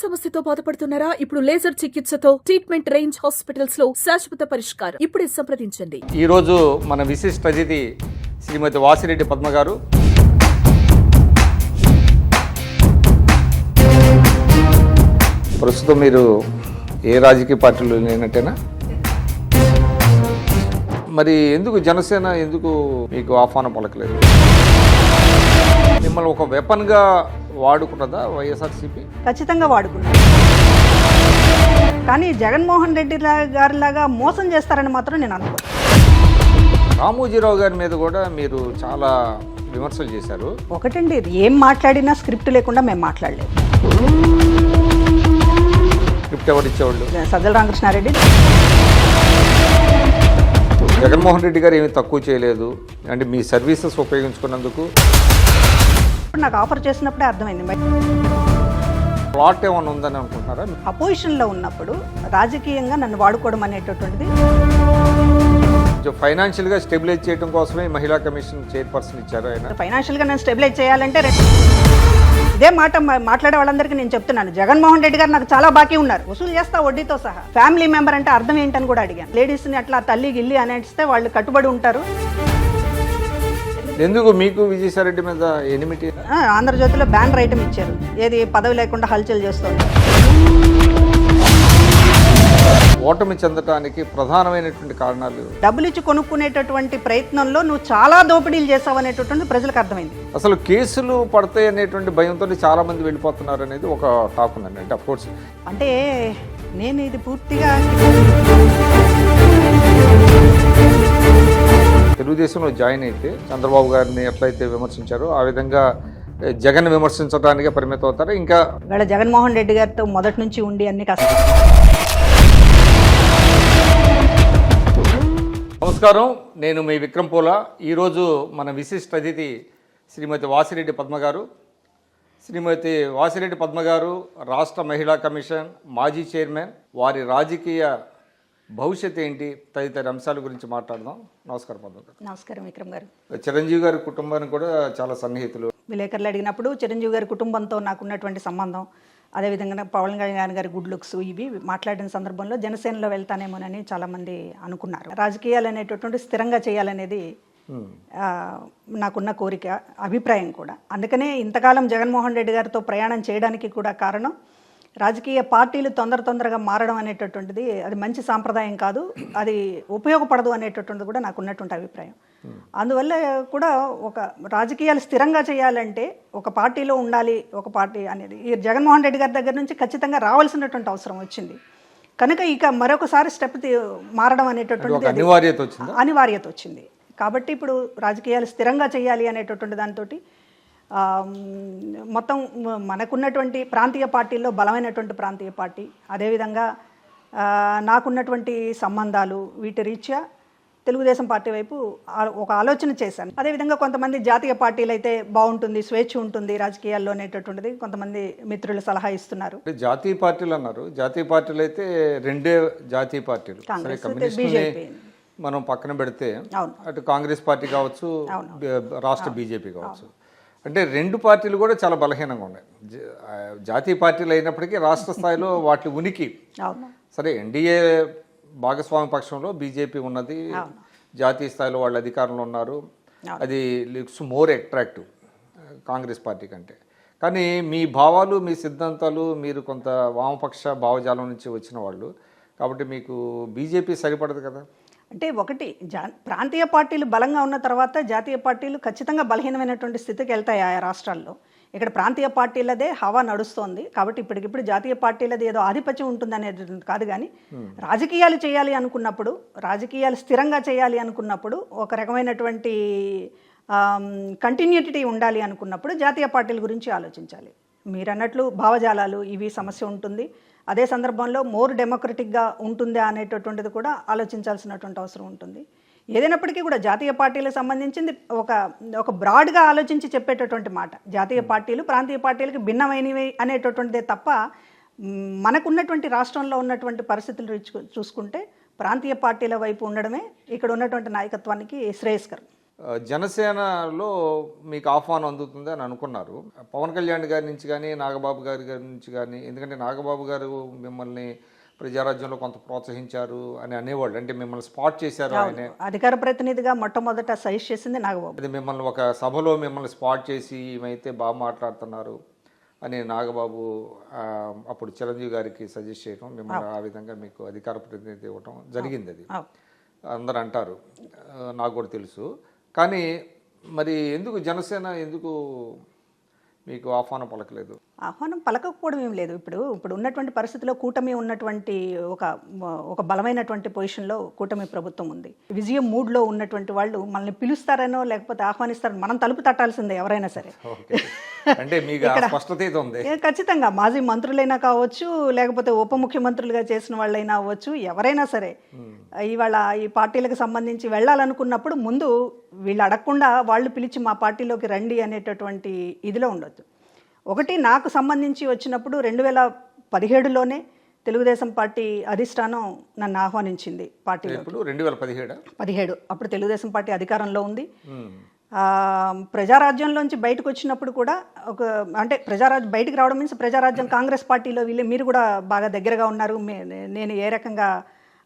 సమస్యతో బాధపడుతున్నారా? ఇప్పుడు లేజర్ చికిత్సతో ట్రీట్మెంట్ రేంజ్ హాస్పిటల్స్ లో శాశ్వత పరిష్కారం. ఇప్పుడే సంప్రదించండి. ఈ రోజు మన విశిష్ట అతిథి శ్రీమతి వాసిరెడ్డి పద్మ గారు. ప్రస్తుతం మీరు ఏ రాజకీయ పార్టీలో లేనట్టేనా? మరి ఎందుకు జనసేన ఎందుకు మీకు ఆహ్వానం పలకలేదు? మిమ్మల్ని ఒక వెపన్గా వాడుకున్నదా వైఎస్ఆర్సీపీ? ఖచ్చితంగా వాడుకున్నారు. కానీ జగన్మోహన్ రెడ్డి గారిలాగా మోసం చేస్తారని మాత్రం నేను అనుకోను. రామోజీరావు గారి మీద కూడా మీరు చాలా విమర్శలు చేశారు. ఒకటండి, ఇది ఏం మాట్లాడినా స్క్రిప్ట్ లేకుండా మేము మాట్లాడలేదు. స్క్రిప్ట్ ఎవరు ఇచ్చేవాళ్ళు? సజ్జల రామకృష్ణారెడ్డి. జగన్మోహన్ రెడ్డి గారు ఏమీ తక్కువ చేయలేదు అంటే మీ సర్వీసెస్ ఉపయోగించుకున్నందుకు. నాకు ఆఫర్ చేసినప్పుడే అర్థమైంది. ప్లాట్ ఏమైనా ఉందని అనుకుంటున్నారా? అపోజిషన్లో ఉన్నప్పుడు రాజకీయంగా నన్ను వాడుకోవడం అనేటటువంటిది. ఫైనాన్షియల్గా స్టెబిలైజ్ చేయడం కోసమే మహిళా కమిషన్ చైర్పర్సన్ ఇచ్చారు ఆయన. ఫైనాన్షియల్గా నేను స్టెబిలైజ్ చేయాలంటే ఇదే మాట మాట్లాడే వాళ్ళందరికీ నేను చెప్తున్నాను. జగన్మోహన్ రెడ్డి గారు నాకు చాలా బాకీ ఉన్నారు, వసూలు చేస్తా వడ్డీతో సహా. ఫ్యామిలీ మెంబర్ అంటే అర్థం ఏంటని కూడా అడిగాను. లేడీస్ని అట్లా తల్లి గిల్లి అనేస్తే వాళ్ళు కట్టుబడి ఉంటారు. ఎందుకు మీకు విజయసాయిరెడ్డి మీద ఎనిమిటీ? ఆంధ్రజ్యోతిలో బ్యానర్ ఐటమ్ ఇచ్చారు, ఏది పదవి లేకుండా హల్చల్ చేస్తుంది. ఓటమి చెందడానికి ప్రధానమైనటువంటి కారణాలు? డబ్బులు ఇచ్చి కొనుక్కునేటటువంటి ప్రయత్నంలో నువ్వు చాలా దోపిడీలు చేసావు అనేటటువంటి ప్రజలకు అర్థమైంది. అసలు కేసులు పడతాయి అనేటువంటి భయంతో చాలా మంది వెళ్ళిపోతున్నారు అనేది ఒక టాక్ ఉందండి. అంటే అఫ్కోర్స్ అంటే నేను ఇది పూర్తిగా తెలుగుదేశంలో జాయిన్ అయితే చంద్రబాబు గారిని ఎట్లయితే విమర్శించారో ఆ విధంగా జగన్ విమర్శించడానికే పరిమితం అవుతారు. ఇంకా వేళ జగన్మోహన్ రెడ్డి గారితో మొదటి నుంచి ఉండి అన్ని కష్టం. నమస్కారం, నేను మీ విక్రమ్ పూలా. ఈరోజు మన విశిష్ట అతిథి శ్రీమతి వాసిరెడ్డి పద్మ గారు. శ్రీమతి వాసిరెడ్డి పద్మ గారు రాష్ట్ర మహిళా కమిషన్ మాజీ చైర్మన్. వారి రాజకీయ భవిష్యత్ ఏంటి తదితర అంశాల గురించి మాట్లాడదాం. నమస్కారం పద్మ గారు. నమస్కారం విక్రమ్ గారు. చిరంజీవి గారి కుటుంబానికి కూడా చాలా సన్నిహితులు. విలేకరులు అడిగినప్పుడు చిరంజీవి గారి కుటుంబంతో నాకున్నటువంటి సంబంధం, అదేవిధంగా పవన్ కళ్యాణ్ గారి గుడ్ లుక్స్, ఇవి మాట్లాడిన సందర్భంలో జనసేనలో వెళ్తానేమోనని చాలామంది అనుకున్నారు. రాజకీయాలు అనేటటువంటి స్థిరంగా చేయాలనేది నాకున్న కోరిక, అభిప్రాయం కూడా. అందుకనే ఇంతకాలం జగన్మోహన్ రెడ్డి గారితో ప్రయాణం చేయడానికి కూడా కారణం, రాజకీయ పార్టీలు తొందరగా మారడం అనేటటువంటిది అది మంచి సాంప్రదాయం కాదు, అది ఉపయోగపడదు అనేటటువంటిది కూడా నాకు ఉన్నటువంటి అభిప్రాయం. అందువల్ల కూడా ఒక రాజకీయాలు స్థిరంగా చేయాలంటే ఒక పార్టీలో ఉండాలి, ఒక పార్టీ అనేది ఈ జగన్మోహన్ రెడ్డి గారి దగ్గర నుంచి ఖచ్చితంగా రావాల్సినటువంటి అవసరం వచ్చింది. కనుక ఇక మరొకసారి స్టెప్ మారడం అనేటటువంటిది అనివార్యత వచ్చింది. కాబట్టి ఇప్పుడు రాజకీయాలు స్థిరంగా చేయాలి అనేటటువంటి దాంతో మొత్తం మనకున్నటువంటి ప్రాంతీయ పార్టీల్లో బలమైనటువంటి ప్రాంతీయ పార్టీ, అదేవిధంగా నాకున్నటువంటి సంబంధాలు, వీటి రీత్యా తెలుగుదేశం పార్టీ వైపు ఒక ఆలోచన చేశాను. అదేవిధంగా కొంతమంది జాతీయ పార్టీలు అయితే బాగుంటుంది, స్వేచ్ఛ ఉంటుంది రాజకీయాల్లో అనేటటువంటిది కొంతమంది మిత్రులు సలహా ఇస్తున్నారు. జాతీయ పార్టీలు అన్నారు. జాతీయ పార్టీలు అయితే రెండే జాతీయ పార్టీలు, బీజేపీ మనం పక్కన పెడితే అటు కాంగ్రెస్ పార్టీ కావచ్చు, రాష్ట్ర బీజేపీ కావచ్చు. అంటే రెండు పార్టీలు కూడా చాలా బలహీనంగా ఉన్నాయి. జాతీయ పార్టీలు అయినప్పటికీ రాష్ట్ర స్థాయిలో వాటి ఉనికి సరే. ఎన్డీఏ భాగస్వామ్య పక్షంలో బీజేపీ ఉన్నది, జాతీయ స్థాయిలో వాళ్ళు అధికారంలో ఉన్నారు. అది looks more attractive Congress party కంటే. కానీ మీ భావాలు, మీ సిద్ధాంతాలు, మీరు కొంత వామపక్ష భావజాలం నుంచి వచ్చిన వాళ్ళు కాబట్టి మీకు బీజేపీ సరిపడదు కదా. అంటే ఒకటి ప్రాంతీయ పార్టీలు బలంగా ఉన్న తర్వాత జాతీయ పార్టీలు ఖచ్చితంగా బలహీనమైనటువంటి స్థితికి వెళ్తాయి ఆయా రాష్ట్రాల్లో. ఇక్కడ ప్రాంతీయ పార్టీలదే హవా నడుస్తోంది కాబట్టి ఇప్పటికిప్పుడు జాతీయ పార్టీలది ఏదో ఆధిపత్యం ఉంటుంది అనేది కాదు. కానీ రాజకీయాలు చేయాలి అనుకున్నప్పుడు, రాజకీయాలు స్థిరంగా చేయాలి అనుకున్నప్పుడు, ఒక రకమైనటువంటి కంటిన్యూటీ ఉండాలి అనుకున్నప్పుడు జాతీయ పార్టీల గురించి ఆలోచించాలి. మీరు అన్నట్లు భావజాలాలు ఇవి సమస్య ఉంటుంది. అదే సందర్భంలో మోర్ డెమోక్రటిక్గా ఉంటుందా అనేటటువంటిది కూడా ఆలోచించాల్సినటువంటి అవసరం ఉంటుంది. ఏదైనప్పటికీ కూడా జాతీయ పార్టీలకు సంబంధించింది ఒక బ్రాడ్గా ఆలోచించి చెప్పేటటువంటి మాట. జాతీయ పార్టీలు ప్రాంతీయ పార్టీలకు భిన్నమైనవి అనేటటువంటిదే తప్ప మనకున్నటువంటి రాష్ట్రంలో ఉన్నటువంటి పరిస్థితులు చూసుకుంటే ప్రాంతీయ పార్టీల వైపు ఉండడమే ఇక్కడ ఉన్నటువంటి నాయకత్వానికి శ్రేయస్కరం. జనసేనలో మీకు ఆహ్వానం అందుతుంది అని అనుకున్నారు. పవన్ కళ్యాణ్ గారి నుంచి కానీ నాగబాబు గారి నుంచి కానీ, ఎందుకంటే నాగబాబు గారు మిమ్మల్ని ప్రజారాజ్యంలో కొంత ప్రోత్సహించారు అని అనేవాళ్ళు, అంటే మిమ్మల్ని స్పాట్ చేశారు. ఆయన అధికార ప్రతినిధిగా మొట్టమొదట సజెస్ట్ చేసింది నాగబాబు. అది మిమ్మల్ని ఒక సభలో మిమ్మల్ని స్పాట్ చేసి ఈమైతే బాగా మాట్లాడుతున్నారు అని నాగబాబు అప్పుడు చిరంజీవి గారికి సజెస్ట్ చేయడం, మిమ్మల్ని ఆ విధంగా మీకు అధికార ప్రతినిధి ఇవ్వటం జరిగింది. అది అందరు అంటారు, నాకు కూడా తెలుసు. కానీ మరి ఎందుకు జనసేన ఎందుకు మీకు ఆహ్వానం పలకలేదు? ఆహ్వానం పలకపోవడం ఏం లేదు. ఇప్పుడు ఉన్నటువంటి పరిస్థితిలో కూటమి ఉన్నటువంటి ఒక బలమైనటువంటి పొజిషన్లో కూటమి ప్రభుత్వం ఉంది. విజయం మూడ్లో ఉన్నటువంటి వాళ్ళు మనల్ని పిలుస్తారనో లేకపోతే ఆహ్వానిస్తారనో మనం తలుపు తట్టాల్సిందే ఎవరైనా సరే. అంటే మీకు స్పష్టత ఉంది. ఖచ్చితంగా మాజీ మంత్రులైనా కావచ్చు, లేకపోతే ఉప ముఖ్యమంత్రులుగా చేసిన వాళ్ళైనా అవ్వచ్చు, ఎవరైనా సరే ఇవాళ ఈ పార్టీలకు సంబంధించి వెళ్ళాలనుకున్నప్పుడు ముందు వీళ్ళు అడగకుండా వాళ్ళు పిలిచి మా పార్టీలోకి రండి అనేటటువంటి ఇదిలో ఉండొచ్చు. ఒకటి నాకు సంబంధించి వచ్చినప్పుడు 2017లోనే తెలుగుదేశం పార్టీ అధిష్టానం నన్ను ఆహ్వానించింది పార్టీలో. 2017 అప్పుడు తెలుగుదేశం పార్టీ అధికారంలో ఉంది. ప్రజారాజ్యంలోంచి బయటకు వచ్చినప్పుడు కూడా అంటే బయటకు రావడం మీన్స్ ప్రజారాజ్యం కాంగ్రెస్ పార్టీలో మీరు కూడా బాగా దగ్గరగా ఉన్నారు. నేను ఏ రకంగా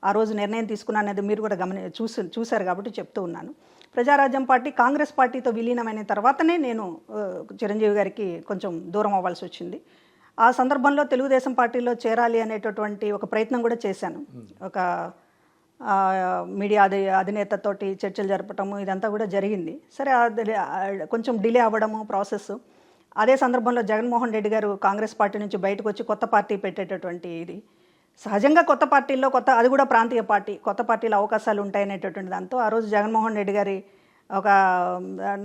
ఆ రోజు నిర్ణయం తీసుకున్నాను అనేది మీరు కూడా చూశారు కాబట్టి చెప్తూ ఉన్నాను. ప్రజారాజ్యం పార్టీ కాంగ్రెస్ పార్టీతో విలీనమైన తర్వాతనే నేను చిరంజీవి గారికి కొంచెం దూరం అవ్వాల్సి వచ్చింది. ఆ సందర్భంలో తెలుగుదేశం పార్టీలో చేరాలి అనేటటువంటి ఒక ప్రయత్నం కూడా చేశాను. ఒక మీడియా అధినేతతోటి చర్చలు జరపటము ఇదంతా కూడా జరిగింది. సరే, కొంచెం డిలే అవ్వడము ప్రాసెస్. అదే సందర్భంలో జగన్మోహన్ రెడ్డి గారు కాంగ్రెస్ పార్టీ నుంచి బయటకు వచ్చి కొత్త పార్టీ పెట్టేటటువంటి ఇది సహజంగా కొత్త పార్టీల్లో అది కూడా ప్రాంతీయ పార్టీ, కొత్త పార్టీలో అవకాశాలు ఉంటాయనేటటువంటి దాంతో ఆ రోజు జగన్మోహన్ రెడ్డి గారి ఒక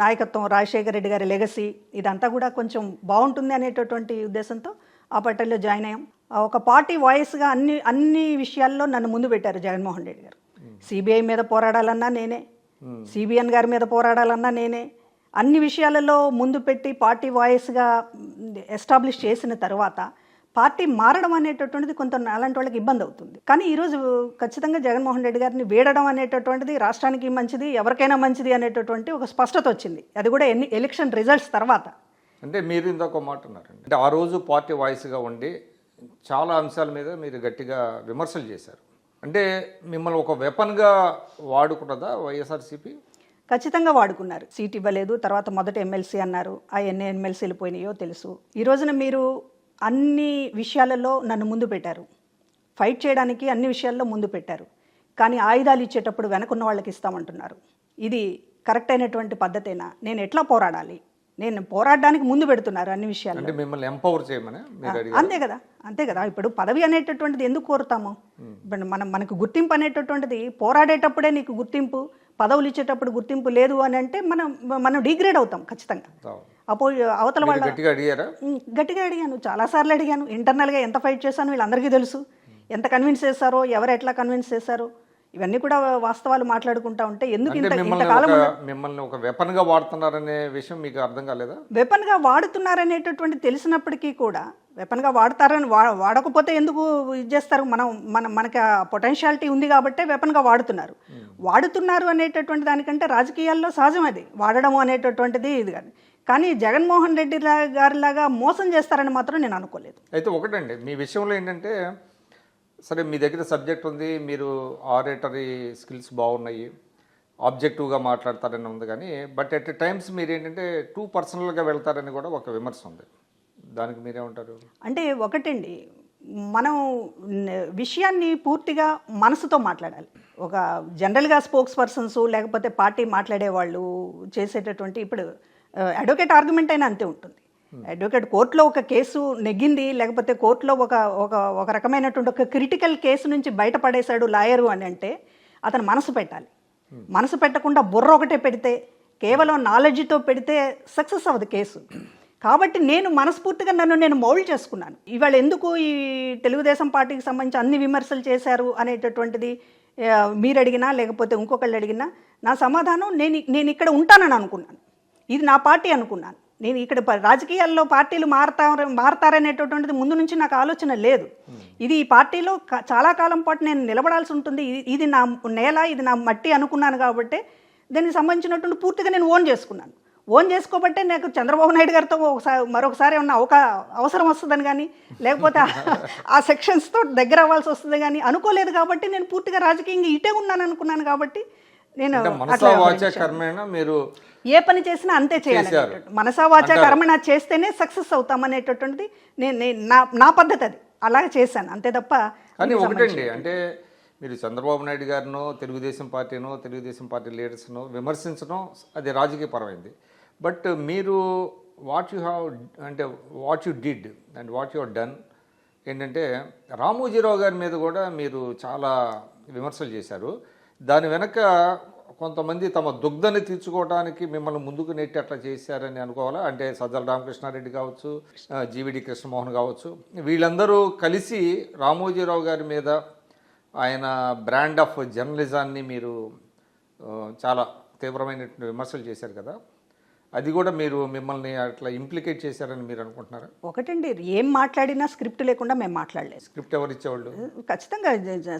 నాయకత్వం, రాజశేఖర రెడ్డి గారి లెగసీ ఇదంతా కూడా కొంచెం బాగుంటుంది అనేటటువంటి ఉద్దేశంతో ఆ పార్టీలో జాయిన్ అయ్యాం. ఒక పార్టీ వాయిస్గా అన్ని విషయాల్లో నన్ను ముందు పెట్టారు జగన్మోహన్ రెడ్డి గారు. సిబిఐ మీద పోరాడాలన్నా నేనే, సిబిఎన్ గారి మీద పోరాడాలన్నా నేనే, అన్ని విషయాలలో ముందు పెట్టి పార్టీ వాయిస్గా ఎస్టాబ్లిష్ చేసిన తర్వాత పార్టీ మారడం అనేటటువంటిది కొంత అలాంటి వాళ్ళకి ఇబ్బంది అవుతుంది. కానీ ఈరోజు ఖచ్చితంగా జగన్మోహన్ రెడ్డి గారిని వీడడం అనేటటువంటిది రాష్ట్రానికి మంచిది, ఎవరికైనా మంచిది అనేటటువంటి ఒక స్పష్టత వచ్చింది. అది కూడా ఎలక్షన్ రిజల్ట్స్ తర్వాత. అంటే మీరు ఇంకొక మాట అన్నారండి, అంటే ఆ రోజు పార్టీ వాయిస్గా ఉండి చాలా అంశాల మీద మీరు గట్టిగా విమర్శలు చేశారు. అంటే మిమ్మల్ని ఒక వెపన్గా వాడుకున్నదా వైఎస్ఆర్సీపీ? ఖచ్చితంగా వాడుకున్నారు. సీట్ ఇవ్వలేదు, తర్వాత మొదట ఎమ్మెల్సీ అన్నారు. ఆ ఎన్ని ఎమ్మెల్సీలు పోయినాయో తెలుసు. ఈ రోజున మీరు అన్ని విషయాలలో నన్ను ముందు పెట్టారు, ఫైట్ చేయడానికి అన్ని విషయాల్లో ముందు పెట్టారు. కానీ ఆయుధాలు ఇచ్చేటప్పుడు వెనకున్న వాళ్ళకి ఇస్తామంటున్నారు. ఇది కరెక్ట్ అయినటువంటి పద్ధతేనా? నేను ఎట్లా పోరాడాలి? నేను పోరాడడానికి ముందు పెడుతున్నారు అన్ని విషయాలు. మిమ్మల్ని ఎంపవర్ చేయమని. అంతే కదా. ఇప్పుడు పదవి అనేటటువంటిది ఎందుకు కోరుతాము? మనకు గుర్తింపు అనేటటువంటిది పోరాడేటప్పుడే నీకు గుర్తింపు, పదవులు ఇచ్చేటప్పుడు గుర్తింపు లేదు అని అంటే మనం డిగ్రేడ్ అవుతాం ఖచ్చితంగా. అవతల వాళ్ళ గట్టిగా అడిగాను, చాలాసార్లు అడిగాను. ఇంటర్నల్గా ఎంత ఫైట్ చేశాను వీళ్ళందరికీ తెలుసు. ఎంత కన్విన్స్ చేశారో, ఎవరు ఎట్లా కన్విన్స్ చేశారో ఇవన్నీ కూడా వాస్తవాలు మాట్లాడుకుంటా ఉంటే ఎందుకు ఇంతకాలం మిమ్మల్ని ఒక వెపన్ గా వాడుతున్నారనే విషయం మీకు అర్థం కాలేదా? వెపన్ గా వాడుతున్నారనేటటువంటి తెలిసినప్పటికీ కూడా వెపన్ గా వాడతారని వాడకపోతే ఎందుకు ఇది చేస్తారు? మనకి ఆ పొటెన్షియాలిటీ ఉంది కాబట్టే వెపన్ గా వాడుతున్నారు అనేటటువంటి దానికంటే రాజకీయాల్లో సహజం అది వాడడం అనేటటువంటిది. ఇది కానీ జగన్మోహన్ రెడ్డి గారిలాగా మోసం చేస్తారని మాత్రం నేను అనుకోలేదు. అయితే ఒకటండి, మీ విషయంలో ఏంటంటే సరే మీ దగ్గర సబ్జెక్ట్ ఉంది, మీరు ఆరేటరీ స్కిల్స్ బాగున్నాయి, ఆబ్జెక్టివ్గా మాట్లాడతారని ఉంది. కానీ బట్ ఎట్ టైమ్స్ మీరు ఏంటంటే టూ పర్సనల్గా వెళ్తారని కూడా ఒక విమర్శ ఉంది. దానికి మీరేమంటారు? అంటే ఒకటండి, మనం విషయాన్ని పూర్తిగా మనసుతో మాట్లాడాలి. ఒక జనరల్గా స్పోక్స్ పర్సన్స్ లేకపోతే పార్టీ మాట్లాడేవాళ్ళు చేసేటటువంటి, ఇప్పుడు అడ్వకేట్ ఆర్గ్యుమెంట్ అయినా అంతే ఉంటుంది. అడ్వకేట్ కోర్టులో ఒక కేసు నెగ్గింది, లేకపోతే కోర్టులో ఒక రకమైనటువంటి ఒక క్రిటికల్ కేసు నుంచి బయటపడేశాడు లాయరు అని అంటే అతను మనసు పెట్టాలి. మనసు పెట్టకుండా బుర్ర ఒకటే పెడితే, కేవలం నాలెడ్జ్తో పెడితే సక్సెస్ అవ్వదు కేసు. కాబట్టి నేను మనస్ఫూర్తిగా నేను మౌల్డ్ చేసుకున్నాను. ఇవాళ ఎందుకు ఈ తెలుగుదేశం పార్టీకి సంబంధించి అన్ని విమర్శలు చేశారు అనేటటువంటిది మీరు అడిగినా లేకపోతే ఇంకొకళ్ళు అడిగినా నా సమాధానం నేను ఇక్కడ ఉంటానని అనుకున్నాను. ఇది నా పార్టీ అనుకున్నాను. నేను ఇక్కడ రాజకీయాల్లో పార్టీలు మారతారనేటటువంటిది ముందు నుంచి నాకు ఆలోచన లేదు. ఇది ఈ పార్టీలో చాలా కాలం పాటు నేను నిలబడాల్సి ఉంటుంది, ఇది నా నేల, ఇది నా మట్టి అనుకున్నాను. కాబట్టి దానికి సంబంధించినటువంటి పూర్తిగా నేను ఓన్ చేసుకున్నాను. ఓన్ చేసుకోబట్టే నాకు చంద్రబాబు నాయుడు గారితో మరొకసారి ఏమన్నా అవసరం వస్తుందని కానీ, లేకపోతే ఆ సెక్షన్స్తో దగ్గర అవ్వాల్సి వస్తుంది కానీ అనుకోలేదు. కాబట్టి నేను పూర్తిగా రాజకీయంగా ఇటే ఉన్నాను అనుకున్నాను. కాబట్టి నేను మీరు ఏ పని చేసినా అంతే చేయాలి. మనసా వాచా కర్మణ చేస్తేనే సక్సెస్ అవుతామనేటటువంటిది నా పద్ధతి. అది అలాగే చేశాను అంతే తప్ప. కానీ ఒకటండి, అంటే మీరు చంద్రబాబు నాయుడు గారినో తెలుగుదేశం పార్టీ లీడర్స్నో విమర్శించడం అది రాజకీయ పరమైంది. బట్ మీరు what you did and what you have done ఏంటంటే, రామోజీరావు గారి మీద కూడా మీరు చాలా విమర్శలు చేశారు. దాని వెనక కొంతమంది తమ దుగ్ధని తీర్చుకోవడానికి మిమ్మల్ని ముందుకు నెట్టి అట్లా చేశారని అనుకోవాలా? అంటే సజ్జల రామకృష్ణారెడ్డి కావచ్చు, జీవీడి కృష్ణమోహన్ కావచ్చు, వీళ్ళందరూ కలిసి రామోజీరావు గారి మీద ఆయన బ్రాండ్ ఆఫ్ జర్నలిజాన్ని మీరు చాలా తీవ్రమైన విమర్శలు చేశారు కదా, అది కూడా మీరు మిమ్మల్ని అట్లా ఇంప్లికేట్ చేశారని మీరు అనుకుంటున్నారా? ఒకటండి, ఏం మాట్లాడినా స్క్రిప్ట్ లేకుండా మేము మాట్లాడలేదు. స్క్రిప్ట్ ఎవరు ఇచ్చేవాళ్ళు? ఖచ్చితంగా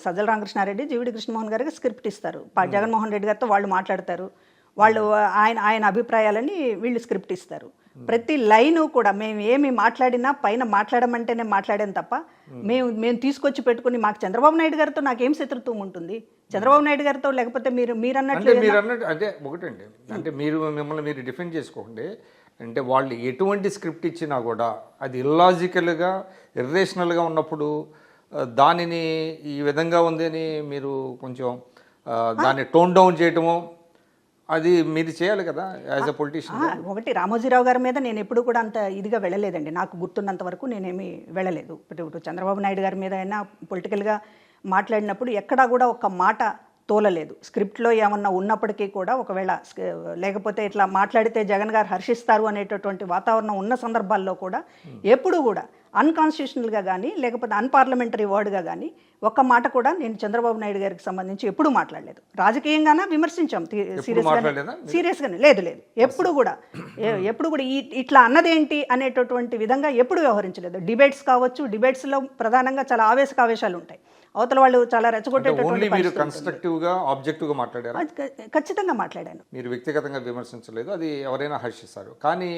సజ్జల రామకృష్ణారెడ్డి, జీవీడి కృష్ణమోహన్ గారికి స్క్రిప్ట్ ఇస్తారు. జగన్మోహన్ రెడ్డి గారితో వాళ్ళు మాట్లాడతారు. వాళ్ళు ఆయన అభిప్రాయాలని వీళ్ళు స్క్రిప్ట్ ఇస్తారు. ప్రతి లైను కూడా మేము ఏమి మాట్లాడినా పైన మాట్లాడమంటేనే మాట్లాడాను తప్ప మేము తీసుకొచ్చి పెట్టుకుని మాకు చంద్రబాబు నాయుడు గారితో నాకేం శత్రుత్వం ఉంటుంది? చంద్రబాబు నాయుడు గారితో లేకపోతే మీరు అన్నట్లు అంటే ఒకటండి, అంటే మిమ్మల్ని మీరు డిఫెండ్ చేసుకోండి. అంటే వాళ్ళు ఎటువంటి స్క్రిప్ట్ ఇచ్చినా కూడా అది ఇల్లాజికల్గా ఇర్రేషనల్గా ఉన్నప్పుడు దానిని ఈ విధంగా ఉంది అని మీరు కొంచెం దాన్ని టోన్ డౌన్ చేయటము అది మీరు చేయాలి కదా యాజ్ ఎ పొలిటీషియన్. ఒకటి, రామోజీరావు గారి మీద నేను ఎప్పుడు కూడా అంత ఇదిగా వెళ్ళలేదండి. నాకు గుర్తున్నంత వరకు నేనేమి వెళ్ళలేదు. ఇప్పుడు చంద్రబాబు నాయుడు గారి మీద అయినా పొలిటికల్గా మాట్లాడినప్పుడు ఎక్కడా కూడా ఒక మాట తోలలేదు. స్క్రిప్ట్లో ఏమన్నా ఉన్నప్పటికీ కూడా ఒకవేళ లేకపోతే ఇట్లా మాట్లాడితే జగన్ గారు హర్షిస్తారు అనేటటువంటి వాతావరణం ఉన్న సందర్భాల్లో కూడా ఎప్పుడు కూడా అన్కాన్స్టిట్యూషనల్గా కానీ లేకపోతే అన్పార్లమెంటరీ వర్డ్గా కానీ ఒక్క మాట కూడా నేను చంద్రబాబు నాయుడు గారికి సంబంధించి ఎప్పుడు మాట్లాడలేదు. రాజకీయంగానే విమర్శించాం సీరియస్గానే. లేదు ఎప్పుడు కూడా ఇట్లా అన్నదేంటి అనేటటువంటి విధంగా ఎప్పుడు వ్యవహరించలేదు. డిబేట్స్ కావచ్చు, డిబేట్స్లో ప్రధానంగా చాలా ఆవేశాలు ఉంటాయి. అవతల వాళ్ళు చాలా రెచ్చగొట్టేటటువంటి. ఖచ్చితంగా మాట్లాడాను. మీరు వ్యక్తిగతంగా విమర్శించలేదు, అది ఎవరైనా హర్షిస్తారు. కానీ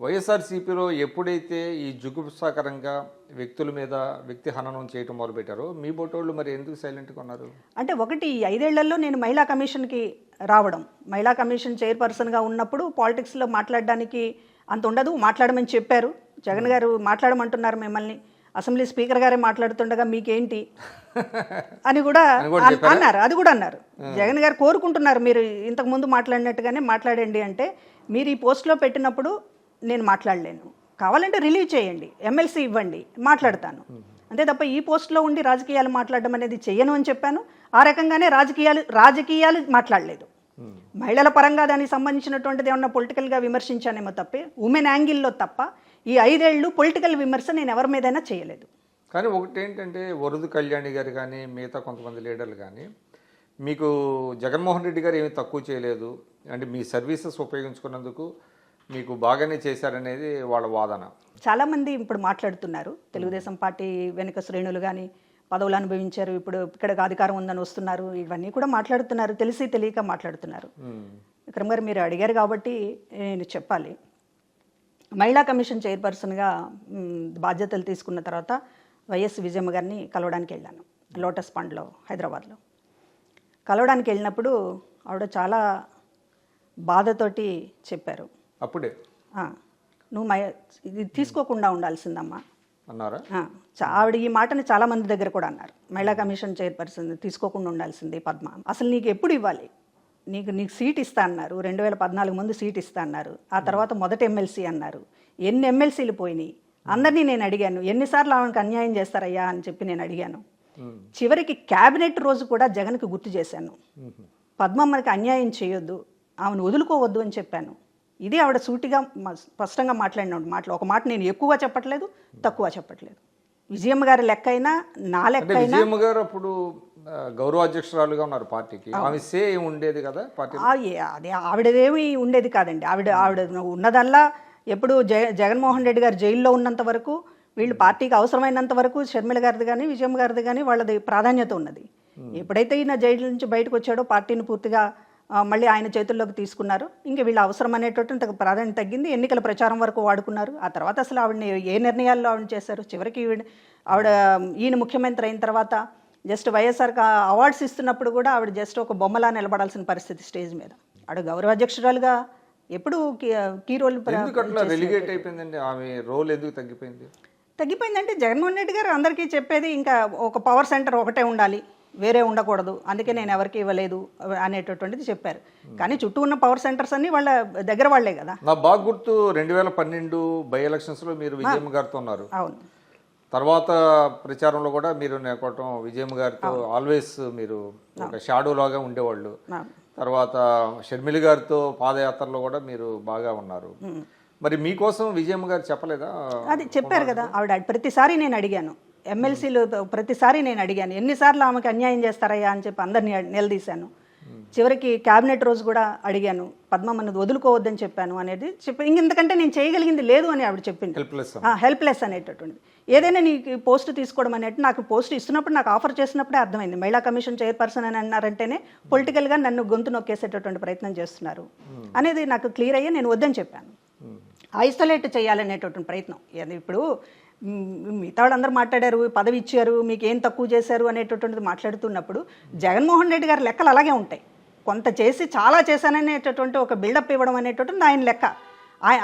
వైఎస్ఆర్సీపీలో ఎప్పుడైతే ఈ జుగుప్సాకరంగా వ్యక్తుల మీద వ్యక్తి హననం చేయటం మొదలుపెట్టారో మీ బోటోళ్ళు మరి ఎందుకు సైలెంట్గా ఉన్నారు? అంటే ఒకటి, 5 ఏళ్లలో నేను మహిళా కమిషన్కి రావడం, మహిళా కమిషన్ చైర్పర్సన్గా ఉన్నప్పుడు పాలిటిక్స్లో మాట్లాడడానికి అంత ఉండదు. మాట్లాడమని చెప్పారు. జగన్ గారు మాట్లాడమంటున్నారు మిమ్మల్ని, అసెంబ్లీ స్పీకర్ గారే మాట్లాడుతుండగా మీకేంటి అని కూడా అన్నారు. అది కూడా అన్నారు. జగన్ గారు కోరుకుంటున్నారు మీరు ఇంతకు ముందు మాట్లాడినట్టుగానే మాట్లాడండి అంటే, మీరు ఈ పోస్ట్లో పెట్టినప్పుడు నేను మాట్లాడలేను, కావాలంటే రిలీవ్ చేయండి, ఎమ్మెల్సీ ఇవ్వండి, మాట్లాడతాను అంతే తప్ప ఈ పోస్ట్లో ఉండి రాజకీయాలు మాట్లాడడం అనేది చెయ్యను అని చెప్పాను. ఆ రకంగానే రాజకీయాలు మాట్లాడలేదు. మహిళల పరంగా దానికి సంబంధించినటువంటిది ఏమన్నా పొలిటికల్గా విమర్శించానేమో తప్పే, ఉమెన్ యాంగిల్లో తప్ప ఈ 5 ఏళ్ళు పొలిటికల్ విమర్శ నేను ఎవరి మీదైనా చేయలేదు. కానీ ఒకటి ఏంటంటే, వరదు కళ్యాణి గారు కానీ మిగతా కొంతమంది లీడర్లు కానీ మీకు జగన్మోహన్ రెడ్డి గారు ఏమీ తక్కువ చేయలేదు, అంటే మీ సర్వీసెస్ ఉపయోగించుకున్నందుకు మీకు బాగానే చేశారనేది వాళ్ళ వాదన. చాలామంది ఇప్పుడు మాట్లాడుతున్నారు. తెలుగుదేశం పార్టీ వెనుక శ్రేణులు కానీ పదవులు అనుభవించారు, ఇప్పుడు ఇక్కడికి అధికారం ఉందని వస్తున్నారు, ఇవన్నీ కూడా మాట్లాడుతున్నారు. తెలిసి తెలియక మాట్లాడుతున్నారు. విక్రమ్ గారు మీరు అడిగారు కాబట్టి నేను చెప్పాలి. మహిళా కమిషన్ చైర్పర్సన్గా బాధ్యతలు తీసుకున్న తర్వాత వైఎస్ విజయమ్మ గారిని కలవడానికి వెళ్ళాను లోటస్ పాండ్లో హైదరాబాద్లో. కలవడానికి వెళ్ళినప్పుడు ఆవిడ చాలా బాధతోటి చెప్పారు, అప్పుడే నువ్వు ఇది తీసుకోకుండా ఉండాల్సిందమ్మా అన్నారా? ఆవిడ ఈ మాటని చాలామంది దగ్గర కూడా అన్నారు. మహిళా కమిషన్ చైర్పర్సన్ తీసుకోకుండా ఉండాల్సింది పద్మ, అసలు నీకు ఎప్పుడు ఇవ్వాలి, నీకు సీట్ ఇస్తా అన్నారు, 2014 ముందు సీట్ ఇస్తా అన్నారు, ఆ తర్వాత మొదటి ఎమ్మెల్సీ అన్నారు, ఎన్ని ఎమ్మెల్సీలు పోయినాయి, అందరినీ నేను అడిగాను, ఎన్నిసార్లు ఆమెకు అన్యాయం చేస్తారయ్యా అని చెప్పి నేను అడిగాను. చివరికి క్యాబినెట్ రోజు కూడా జగన్కి గుర్తు చేశాను, పద్మమ్మకి అన్యాయం చేయొద్దు, ఆమెను వదులుకోవద్దు అని చెప్పాను. ఇది ఆవిడ సూటిగా స్పష్టంగా మాట్లాడిన మాటలు. ఒక మాట నేను ఎక్కువగా చెప్పట్లేదు, తక్కువ చెప్పట్లేదు. విజయమ్మ గారి లెక్క అయినా నా లెక్క అయినా, విజయమ్మ గారు అప్పుడు గౌరవాధ్యక్షురాలుగా ఉన్నారు పార్టీకి, ఆమె సే ఉండేది కదా పార్టీ. అదే ఆవిడదేమి ఉండేది కాదండి. ఆవిడ ఉన్నదల్లా ఎప్పుడు జగన్మోహన్ రెడ్డి గారు జైల్లో ఉన్నంత వరకు, వీళ్ళు పార్టీకి అవసరమైనంత వరకు షర్మిల గారిది కానీ విజయమ్మ గారిది కానీ వాళ్ళది ప్రాధాన్యత ఉన్నది. ఎప్పుడైతే ఈయన జైలు నుంచి బయటకు వచ్చాడో పార్టీని పూర్తిగా మళ్ళీ ఆయన చేతుల్లోకి తీసుకున్నారు. ఇంకా వీళ్ళ అవసరం అనేటటువంటి ప్రాధాన్యత తగ్గింది. ఎన్నికల ప్రచారం వరకు వాడుకున్నారు. ఆ తర్వాత అసలు ఆవిడని ఏ నిర్ణయాల్లో ఆవిడ చేశారు? చివరికి ఆవిడ ఈయన ముఖ్యమంత్రి అయిన తర్వాత జస్ట్ వైఎస్ఆర్కి అవార్డ్స్ ఇస్తున్నప్పుడు కూడా ఆవిడ జస్ట్ ఒక బొమ్మలా నిలబడాల్సిన పరిస్థితి స్టేజ్ మీద. ఆవిడ గౌరవ అధ్యక్షురాలుగా ఎప్పుడు కీ రోల్ రిలిగేట్ అయిపోయిందండి. ఆమె రోల్ ఎందుకు తగ్గిపోయిందంటే జగన్మోహన్ రెడ్డి గారు అందరికీ చెప్పేది ఇంకా ఒక పవర్ సెంటర్ ఒకటే ఉండాలి, వేరే ఉండకూడదు, అందుకే నేను ఎవరికి ఇవ్వలేదు అనేటటువంటిది చెప్పారు. కానీ చుట్టూ ఉన్న పవర్ సెంటర్స్ అన్ని వాళ్ళ దగ్గర వాళ్లే కదా. నా బాగా గుర్తు 2012 బై ఎలక్షన్స్లో మీరు విజయమ్మ గారితో ఉన్నారు. అవును. తర్వాత ప్రచారంలో కూడా మీరు నేర్పటం విజయమ్మ గారితో ఆల్వేస్ మీరు ఒక షాడో లాగా ఉండేవాళ్ళు. తర్వాత షర్మిల గారితో పాదయాత్రలో కూడా మీరు బాగా ఉన్నారు. మరి మీకోసం విజయమ్మ గారు చెప్పలేదా? అది చెప్పారు కదా. ఆవిడ ప్రతిసారి నేను అడిగాను, ఎమ్మెల్సీలు ప్రతిసారి నేను అడిగాను, ఎన్నిసార్లు ఆమెకు అన్యాయం చేస్తారయ్యా అని చెప్పి అందరినీ నిలదీశాను. చివరికి క్యాబినెట్ రోజు కూడా అడిగాను, పద్మమ్మను వదులుకోవద్దని చెప్పాను అనేది చెప్పి ఇంతకంటే నేను చేయగలిగింది లేదు అని ఆవిడ చెప్పింది. హెల్ప్లెస్ అనేటటువంటిది. ఏదైనా నీకు పోస్ట్ తీసుకోవడం అనేది, నాకు పోస్ట్ ఇస్తున్నప్పుడు నాకు ఆఫర్ చేసినప్పుడే అర్థమైంది. మహిళా కమిషన్ చైర్పర్సన్ అని అన్నారంటేనే పొలిటికల్గా నన్ను గొంతు నొక్కేసేటటువంటి ప్రయత్నం చేస్తున్నారు అనేది నాకు క్లియర్ అయ్యి నేను వద్దని చెప్పాను. ఐసోలేట్ చేయాలనేటటువంటి ప్రయత్నం. ఇప్పుడు మిగతా వాళ్ళందరూ మాట్లాడారు, పదవి ఇచ్చారు, మీకు ఏం తక్కువ చేశారు అనేటటువంటిది మాట్లాడుతున్నప్పుడు జగన్మోహన్ రెడ్డి గారి లెక్కలు అలాగే ఉంటాయి. కొంత చేసి చాలా చేశాననేటటువంటి ఒక బిల్డప్ ఇవ్వడం అనేటటువంటి ఆయన లెక్క,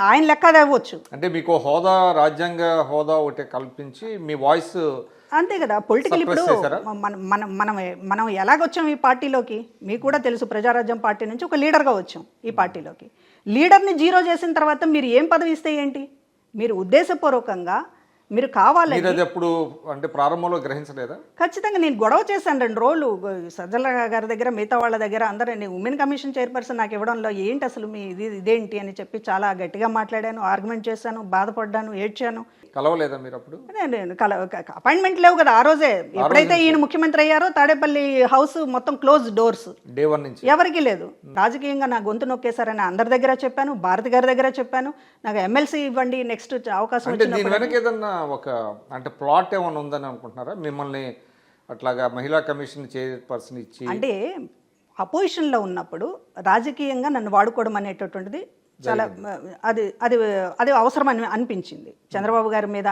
ఆయన లెక్క అది అవ్వచ్చు. అంటే మీకు హోదా, రాజ్యాంగ హోదా ఒకటి కల్పించి మీ వాయిస్ అంతే కదా. పొలిటికల్ ఇప్పుడు మనం ఎలాగొచ్చాం ఈ పార్టీలోకి మీకు కూడా తెలుసు. ప్రజారాజ్యం పార్టీ నుంచి ఒక లీడర్గా వచ్చాం ఈ పార్టీలోకి. లీడర్ని జీరో చేసిన తర్వాత మీరు ఏం పదవి ఇస్తే ఏంటి? మీరు ఉద్దేశపూర్వకంగా మీరు కావాలని ఎప్పుడు అంటే ప్రారంభంలో గ్రహించలేదా? ఖచ్చితంగా నేను గొడవ చేశాను 2 రోజులు సజ్జల గారి దగ్గర, మిగతా వాళ్ళ దగ్గర అందరూ. ఉమెన్ కమిషన్ చైర్పర్సన్ నాకు ఇవ్వడంలో ఏంటి అసలు మీ ఇదేంటి అని చెప్పి చాలా గట్టిగా మాట్లాడాను, ఆర్గ్యుమెంట్ చేశాను, బాధపడ్డాను, ఏడ్చాను. కలవలేదా మీరు అప్పుడు? అపాయింట్మెంట్ లేవు కదా ఆ రోజే. ఎప్పుడైతే ఈయన ముఖ్యమంత్రి అయ్యారో తాడేపల్లి హౌస్ మొత్తం క్లోజ్ డోర్స్, డే 1 నుంచి ఎవరికి లేదు. రాజకీయంగా నా గొంతు నొక్కేశారని అందరి దగ్గర చెప్పాను, భారతి గారి దగ్గర చెప్పాను. నాకు ఎమ్మెల్సీ ఇవ్వండి నెక్స్ట్ అవకాశం వచ్చినప్పుడు. ఒక అంటే ప్లాట్ ఏమైనా ఉందని అనుకుంటున్నారా మిమ్మల్ని అట్లాగా మహిళా కమిషన్ చైర్పర్సన్ ఇచ్చి? అంటే అపోజిషన్లో ఉన్నప్పుడు రాజకీయంగా నన్ను వాడుకోవడం అనేటటువంటిది చాలా అది అది అది అవసరం అని అనిపించింది. చంద్రబాబు గారి మీద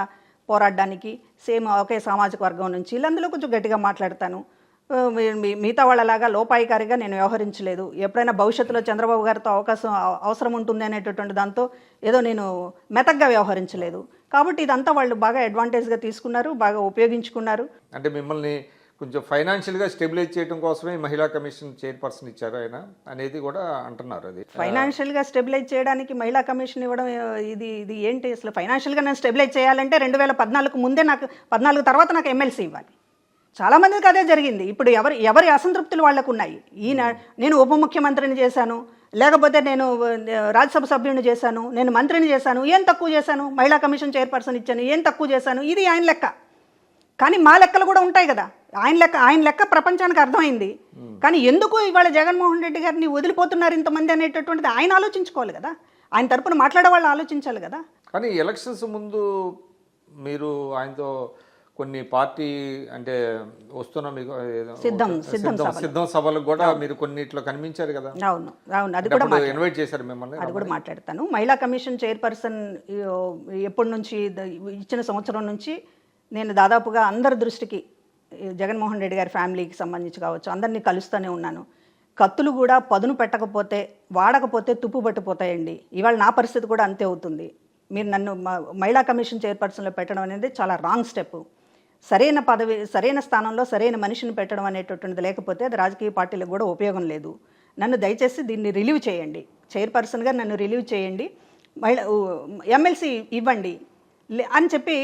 పోరాడడానికి సేమ్ ఒకే సామాజిక వర్గం నుంచి అందులో కొంచెం గట్టిగా మాట్లాడతాను. మిగతా వాళ్ళలాగా లోపాయికారిగా నేను వ్యవహరించలేదు. ఎప్పుడైనా భవిష్యత్తులో చంద్రబాబు గారితో అవసరం ఉంటుంది అనేటటువంటి దాంతో ఏదో నేను మెతగ్గా వ్యవహరించలేదు. కాబట్టి ఇదంతా వాళ్ళు బాగా అడ్వాంటేజ్గా తీసుకున్నారు, బాగా ఉపయోగించుకున్నారు. అంటే మిమ్మల్ని కొంచెం ఫైనాన్షియల్గా స్టెబిలైజ్ చేయడం కోసమే మహిళా కమిషన్ చైర్పర్సన్ ఇచ్చారు ఆయన అనేది కూడా అంటున్నారు. అది ఫైనాన్షియల్గా స్టెబిలైజ్ చేయడానికి మహిళా కమిషన్ ఇవ్వడం ఇది ఏంటి అసలు? ఫైనాన్షియల్గా నేను స్టెబిలైజ్ చేయాలంటే 2014 ముందే నాకు 14 తర్వాత నాకు ఎమ్మెల్సీ ఇవ్వాలి. చాలామందికి అదే జరిగింది. ఇప్పుడు ఎవరి అసంతృప్తులు వాళ్లకు ఉన్నాయి. నేను ఉప ముఖ్యమంత్రిని చేశాను, లేకపోతే నేను రాజ్యసభ సభ్యుని చేశాను, నేను మంత్రిని చేశాను, ఏం తక్కువ చేశాను? మహిళా కమిషన్ చైర్పర్సన్ ఇచ్చాను, ఏం తక్కువ చేశాను? ఇది ఆయన లెక్క. కానీ మా లెక్కలు కూడా ఉంటాయి కదా. ఆయన లెక్క ప్రపంచానికి అర్థమైంది. కానీ ఎందుకు ఇవాళ జగన్మోహన్ రెడ్డి గారిని వదిలిపోతున్నారు ఇంతమంది అనేటటువంటిది ఆయన ఆలోచించుకోవాలి కదా. ఆయన తరపున మాట్లాడే వాళ్ళు ఆలోచించాలి కదా. కానీ ఎలక్షన్స్ ముందు మీరు ఆయనతో కొన్ని పార్టీ అంటే వస్తున్న మీకు సిద్ధం సభలకు కూడా మీరు కొన్నిట్లో కనిపించారు కదా. అవును అవును, అది కూడా ఇన్వైట్ చేశారు మిమ్మల్ని. అది కూడా మాట్లాడతాను. మహిళా కమిషన్ చైర్పర్సన్ ఎప్పటి నుంచి ఇచ్చిన సంవత్సరం నుంచి నేను దాదాపుగా అందరి దృష్టికి జగన్మోహన్ రెడ్డి గారి ఫ్యామిలీకి సంబంధించి కావచ్చు అందరినీ కలుస్తూనే ఉన్నాను. కత్తులు కూడా పదును పెట్టకపోతే వాడకపోతే తుప్పు పట్టిపోతాయండి. ఇవాళ నా పరిస్థితి కూడా అంతే అవుతుంది. మీరు నన్ను మహిళా కమిషన్ చైర్పర్సన్లో పెట్టడం అనేది చాలా రాంగ్ స్టెప్. సరైన పదవి, సరైన స్థానంలో సరైన మనిషిని పెట్టడం అనేటటువంటిది లేకపోతే అది రాజకీయ పార్టీలకు కూడా ఉపయోగం లేదు. నన్ను దయచేసి దీన్ని రిలీవ్ చేయండి, చైర్పర్సన్గా నన్ను రిలీవ్ చేయండి, ఎమ్మెల్సీ ఇవ్వండి అని చెప్పి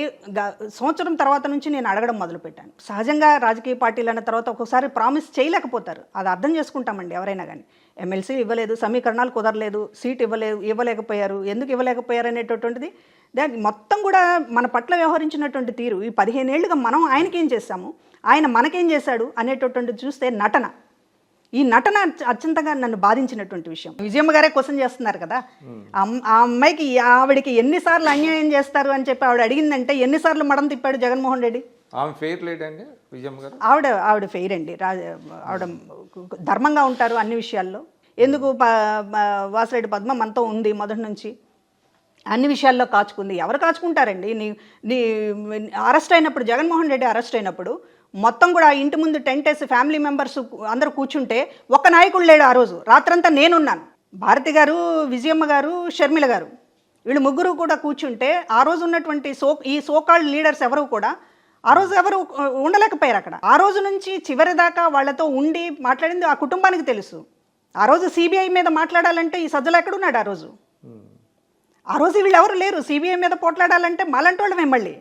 సంవత్సరం తర్వాత నుంచి నేను అడగడం మొదలుపెట్టాను. సహజంగా రాజకీయ పార్టీలు అన్న తర్వాత ఒక్కొక్కసారి ప్రామిస్ చేయలేకపోతారు, అది అర్థం చేసుకుంటామండి ఎవరైనా కానీ. ఎమ్మెల్సీ ఇవ్వలేదు, సమీకరణాలు కుదరలేదు, సీట్ ఇవ్వలేకపోయారు, ఎందుకు ఇవ్వలేకపోయారు అనేటటువంటిది దానికి మొత్తం కూడా మన పట్ల వ్యవహరించినటువంటి తీరు ఈ 15 ఏళ్ళుగా మనం ఆయనకేం చేశాము, ఆయన మనకేం చేశాడు అనేటటువంటిది చూస్తే ఈ నటన అత్యంతంగా నన్ను బాధించినటువంటి విషయం. విజయమ్మ గారే క్వశ్చన్ చేస్తున్నారు కదా, ఆ అమ్మాయికి ఆవిడకి ఎన్నిసార్లు అన్యాయం చేస్తారు అని చెప్పి ఆవిడ అడిగిందంటే ఎన్నిసార్లు మడం తిప్పాడు జగన్మోహన్ రెడ్డి. విజయమ్మ గారు ఆవిడ ఫెయిర్ అండి. ఆవిడ ధర్మంగా ఉంటారు అన్ని విషయాల్లో. ఎందుకు వాసిరెడ్డి పద్మ మనతో ఉంది మొదటి నుంచి, అన్ని విషయాల్లో కాచుకుంది. ఎవరు కాచుకుంటారండి? నీ అరెస్ట్ అయినప్పుడు, జగన్మోహన్ రెడ్డి అరెస్ట్ అయినప్పుడు మొత్తం కూడా ఇంటి ముందు టెంట్ వేసి ఫ్యామిలీ మెంబర్స్ అందరూ కూర్చుంటే ఒక్క నాయకుడు లేడు. ఆ రోజు రాత్రంతా నేనున్నాను. భారతి గారు, విజయమ్మ గారు, షర్మిల గారు, వీళ్ళు ముగ్గురు కూడా కూర్చుంటే ఆ రోజు ఉన్నటువంటి ఈ సోకాల్డ్ లీడర్స్ ఎవరు కూడా ఆ రోజు ఎవరు ఉండలేకపోయారు అక్కడ. ఆ రోజు నుంచి చివరి దాకా వాళ్ళతో ఉండి మాట్లాడింది ఆ కుటుంబానికి తెలుసు. ఆ రోజు సిబిఐ మీద మాట్లాడాలంటే ఈ సజ్జలు ఎక్కడున్నాడు? ఆ రోజు వీళ్ళు ఎవరు లేరు. సిబిఐ మీద పోట్లాడాలంటే మాలంటి వాళ్ళమే. మళ్ళీ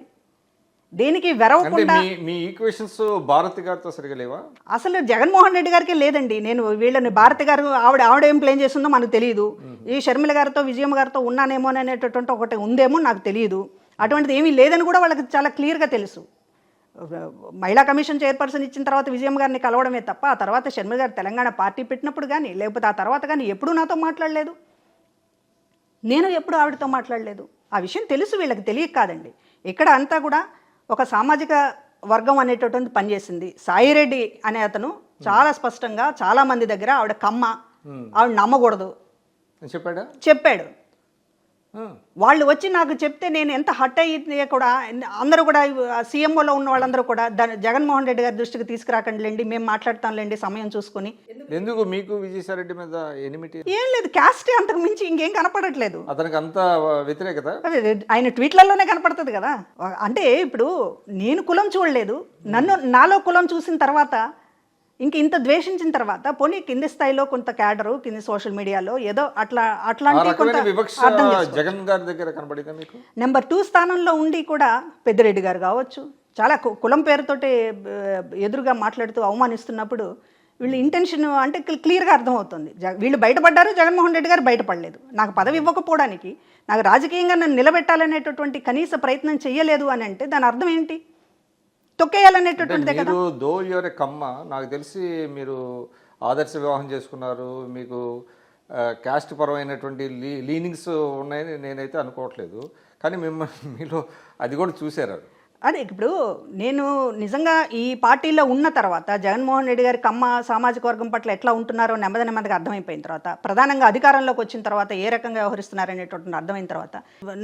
దేనికి వెరవకుండా మీ ఈక్వేషన్స్ భారతి గారితో సరిగా లేవా? అసలు జగన్మోహన్ రెడ్డి గారికి లేదండి. నేను వీళ్ళని భారతి గారు ఆవిడ ఏం ప్లేన్ చేస్తుందో మనకు తెలియదు. ఈ షర్మిల గారితో, విజయమ్మ గారితో ఉన్నానేమో అనేటటువంటి ఒకటి ఉందేమో నాకు తెలియదు. అటువంటిది ఏమీ లేదని కూడా వాళ్ళకి చాలా క్లియర్గా తెలుసు. మహిళా కమిషన్ చైర్పర్సన్ ఇచ్చిన తర్వాత విజయమ్మ గారిని కలవడమే తప్ప ఆ తర్వాత షర్మిల గారు తెలంగాణ పార్టీ పెట్టినప్పుడు కానీ లేకపోతే ఆ తర్వాత కానీ ఎప్పుడూ నాతో మాట్లాడలేదు. నేను ఎప్పుడు ఆవిడతో మాట్లాడలేదు. ఆ విషయం తెలుసు, వీళ్ళకి తెలియక కాదండి. ఇక్కడ అంతా కూడా ఒక సామాజిక వర్గం అనేటటువంటి పనిచేసింది. సాయిరెడ్డి అనే అతను చాలా స్పష్టంగా చాలా మంది దగ్గర ఆవిడ కమ్మ, ఆవిడ నమ్మకూడదు చెప్పాడు. వాళ్ళు వచ్చి నాకు చెప్తే నేను ఎంత హట్ అయ్యి కూడా అందరూ కూడా సీఎంఓలో ఉన్న వాళ్ళందరూ కూడా జగన్మోహన్ రెడ్డి గారి దృష్టికి తీసుకురాకండిలేండి, మేము మాట్లాడతాంలేండి సమయం చూసుకుని. ఎందుకు మీకు విజయసాయిరెడ్డి మీద ఎనిమిటీ? ఏం లేదు, క్యాస్టే అంతకు మించి ఇంకేం కనపడట్లేదు. అతనికి అంత వ్యతిరేకత ఆయన ట్వీట్లలోనే కనపడుతుంది కదా. అంటే ఇప్పుడు నేను కులం చూడలేదు, నాలో కులం చూసిన తర్వాత ఇంత ద్వేషించిన తర్వాత పోనీ కింది స్థాయిలో కొంత క్యాడరు, కింది సోషల్ మీడియాలో ఏదో అట్లాంటి జగన్ గారి దగ్గర కనబడిందా మీకు? నెంబర్ 2 స్థానంలో ఉండి కూడా పెద్దిరెడ్డి గారు కావచ్చు చాలా కులం పేరుతోటి ఎదురుగా మాట్లాడుతూ అవమానిస్తున్నప్పుడు వీళ్ళు ఇంటెన్షన్ అంటే క్లియర్గా అర్థమవుతుంది. వీళ్ళు బయటపడ్డారు, జగన్మోహన్ రెడ్డి గారు బయటపడలేదు. నాకు పదవి ఇవ్వకపోవడానికి, నాకు రాజకీయంగా నన్ను నిలబెట్టాలనేటటువంటి కనీస ప్రయత్నం చేయలేదు అని అంటే దాని అర్థం ఏంటి? తొక్కేయాలనేటటువంటిదే కదా. దో యువర్ ఏ కమ్మ, నాకు తెలిసి మీరు ఆదర్శ వివాహం చేసుకున్నారు, మీకు క్యాస్ట్ పరమైనటువంటి లీనింగ్స్ ఉన్నాయని నేనైతే అనుకోవట్లేదు. కానీ మీలో అది కూడా చూశారు. అదే ఇప్పుడు నేను నిజంగా ఈ పార్టీలో ఉన్న తర్వాత జగన్మోహన్ రెడ్డి గారి కమ్మ సామాజిక వర్గం పట్ల ఎట్లా ఉంటున్నారో నెమ్మదిగా అర్థమైపోయిన తర్వాత, ప్రధానంగా అధికారంలోకి వచ్చిన తర్వాత ఏ రకంగా వ్యవహరిస్తున్నారనేటువంటి అర్థమైన తర్వాత,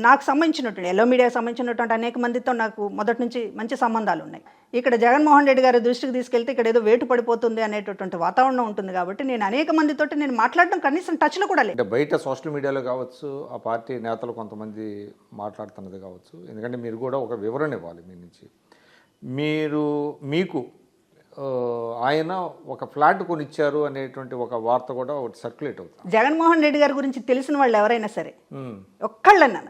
నాకు సంబంధించినటువంటి ఎల్లో మీడియాకి సంబంధించినటువంటి అనేక మందితో నాకు మొదటి నుంచి మంచి సంబంధాలు ఉన్నాయి. ఇక్కడ జగన్మోహన్ రెడ్డి గారి దృష్టికి తీసుకెళ్తే ఇక్కడ ఏదో వేటు పడిపోతుంది అనేటటువంటి వాతావరణం ఉంటుంది కాబట్టి నేను అనేక మందితోటి నేను మాట్లాడడం కనీసం టచ్లో కూడా లేదు. బయట సోషల్ మీడియాలో కావచ్చు, ఆ పార్టీ నేతలు కొంతమంది మాట్లాడుతున్నది కావచ్చు, ఎందుకంటే మీరు కూడా ఒక వివరణ ఇవ్వాలి మీ నుంచి. మీకు ఆయన ఒక ఫ్లాట్ కొనిచ్చారు అనేటువంటి ఒక వార్త కూడా ఒకటి సర్క్యులేట్ అవుతుంది. జగన్మోహన్ రెడ్డి గారి గురించి తెలిసిన వాళ్ళు ఎవరైనా సరే ఒక్కళ్ళన్నా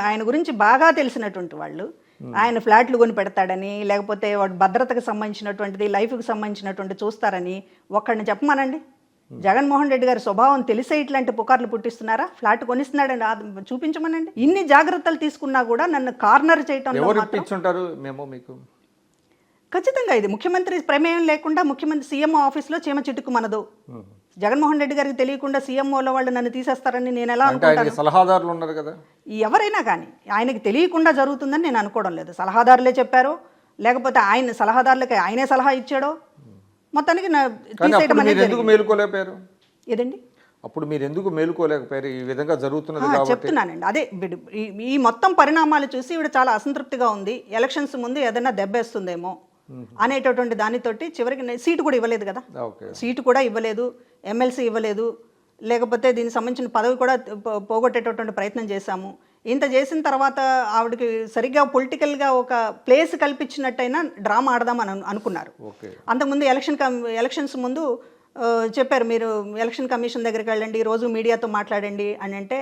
ఆయన గురించి బాగా తెలిసినటువంటి వాళ్ళు ఆయన ఫ్లాట్లు కొని పెడతాడని, లేకపోతే వాడు భద్రతకు సంబంధించినటువంటిది, లైఫ్కి సంబంధించినటువంటి చూస్తారని ఒక్కడిని చెప్పమానండి. జగన్మోహన్ రెడ్డి గారి స్వభావం తెలిసే ఇట్లాంటి పుకార్లు పుట్టిస్తున్నారా? ఫ్లాట్ కొనిస్తున్నాడని చూపించమనండి. ఇన్ని జాగ్రత్తలు తీసుకున్నా కూడా నన్ను కార్నర్ చేయటం మీకు ఖచ్చితంగా ఇది ముఖ్యమంత్రి ప్రమేయం లేకుండా ముఖ్యమంత్రి సీఎంఓ ఆఫీస్లో చీమ చిట్టుకు మనదు. జగన్మోహన్ రెడ్డి గారికి తెలియకుండా సీఎంఓలో వాళ్ళు నన్ను తీసేస్తారని నేను ఎలా అనుకుంటాను? సలహాదారులు ఉన్నారు కదా, ఎవరైనా కానీ ఆయనకి తెలియకుండా జరుగుతుందని నేను అనుకోవడం లేదు. సలహాదారులే చెప్పారో లేకపోతే ఆయన సలహాదారులకి ఆయనే సలహా ఇచ్చాడో మొత్తానికి మేలుకోలేకపోయారు. ఏదండి అప్పుడు మీరు ఎందుకు మేలుకోలేకపోయారు? ఈ విధంగా జరుగుతున్నది చెప్తున్నానండి. అదే ఈ మొత్తం పరిణామాలు చూసి ఇవిడ చాలా అసంతృప్తిగా ఉంది. ఎలక్షన్స్ ముందు ఏదైనా దెబ్బేస్తుందేమో అనేటటువంటి దానితోటి చివరికి సీటు కూడా ఇవ్వలేదు కదా, సీటు కూడా ఇవ్వలేదు, ఎమ్మెల్సీ ఇవ్వలేదు, లేకపోతే దీనికి సంబంధించిన పదవి కూడా పోగొట్టేటటువంటి ప్రయత్నం చేశాము. ఇంత చేసిన తర్వాత ఆవిడకి సరిగ్గా పొలిటికల్గా ఒక ప్లేస్ కల్పించినట్టయినా డ్రామా ఆడదామని అనుకున్నారు. అంతకుముందు ఎలక్షన్స్ ముందు చెప్పారు, మీరు ఎలక్షన్ కమిషన్ దగ్గరికి వెళ్ళండి, రోజు మీడియాతో మాట్లాడండి అని. అంటే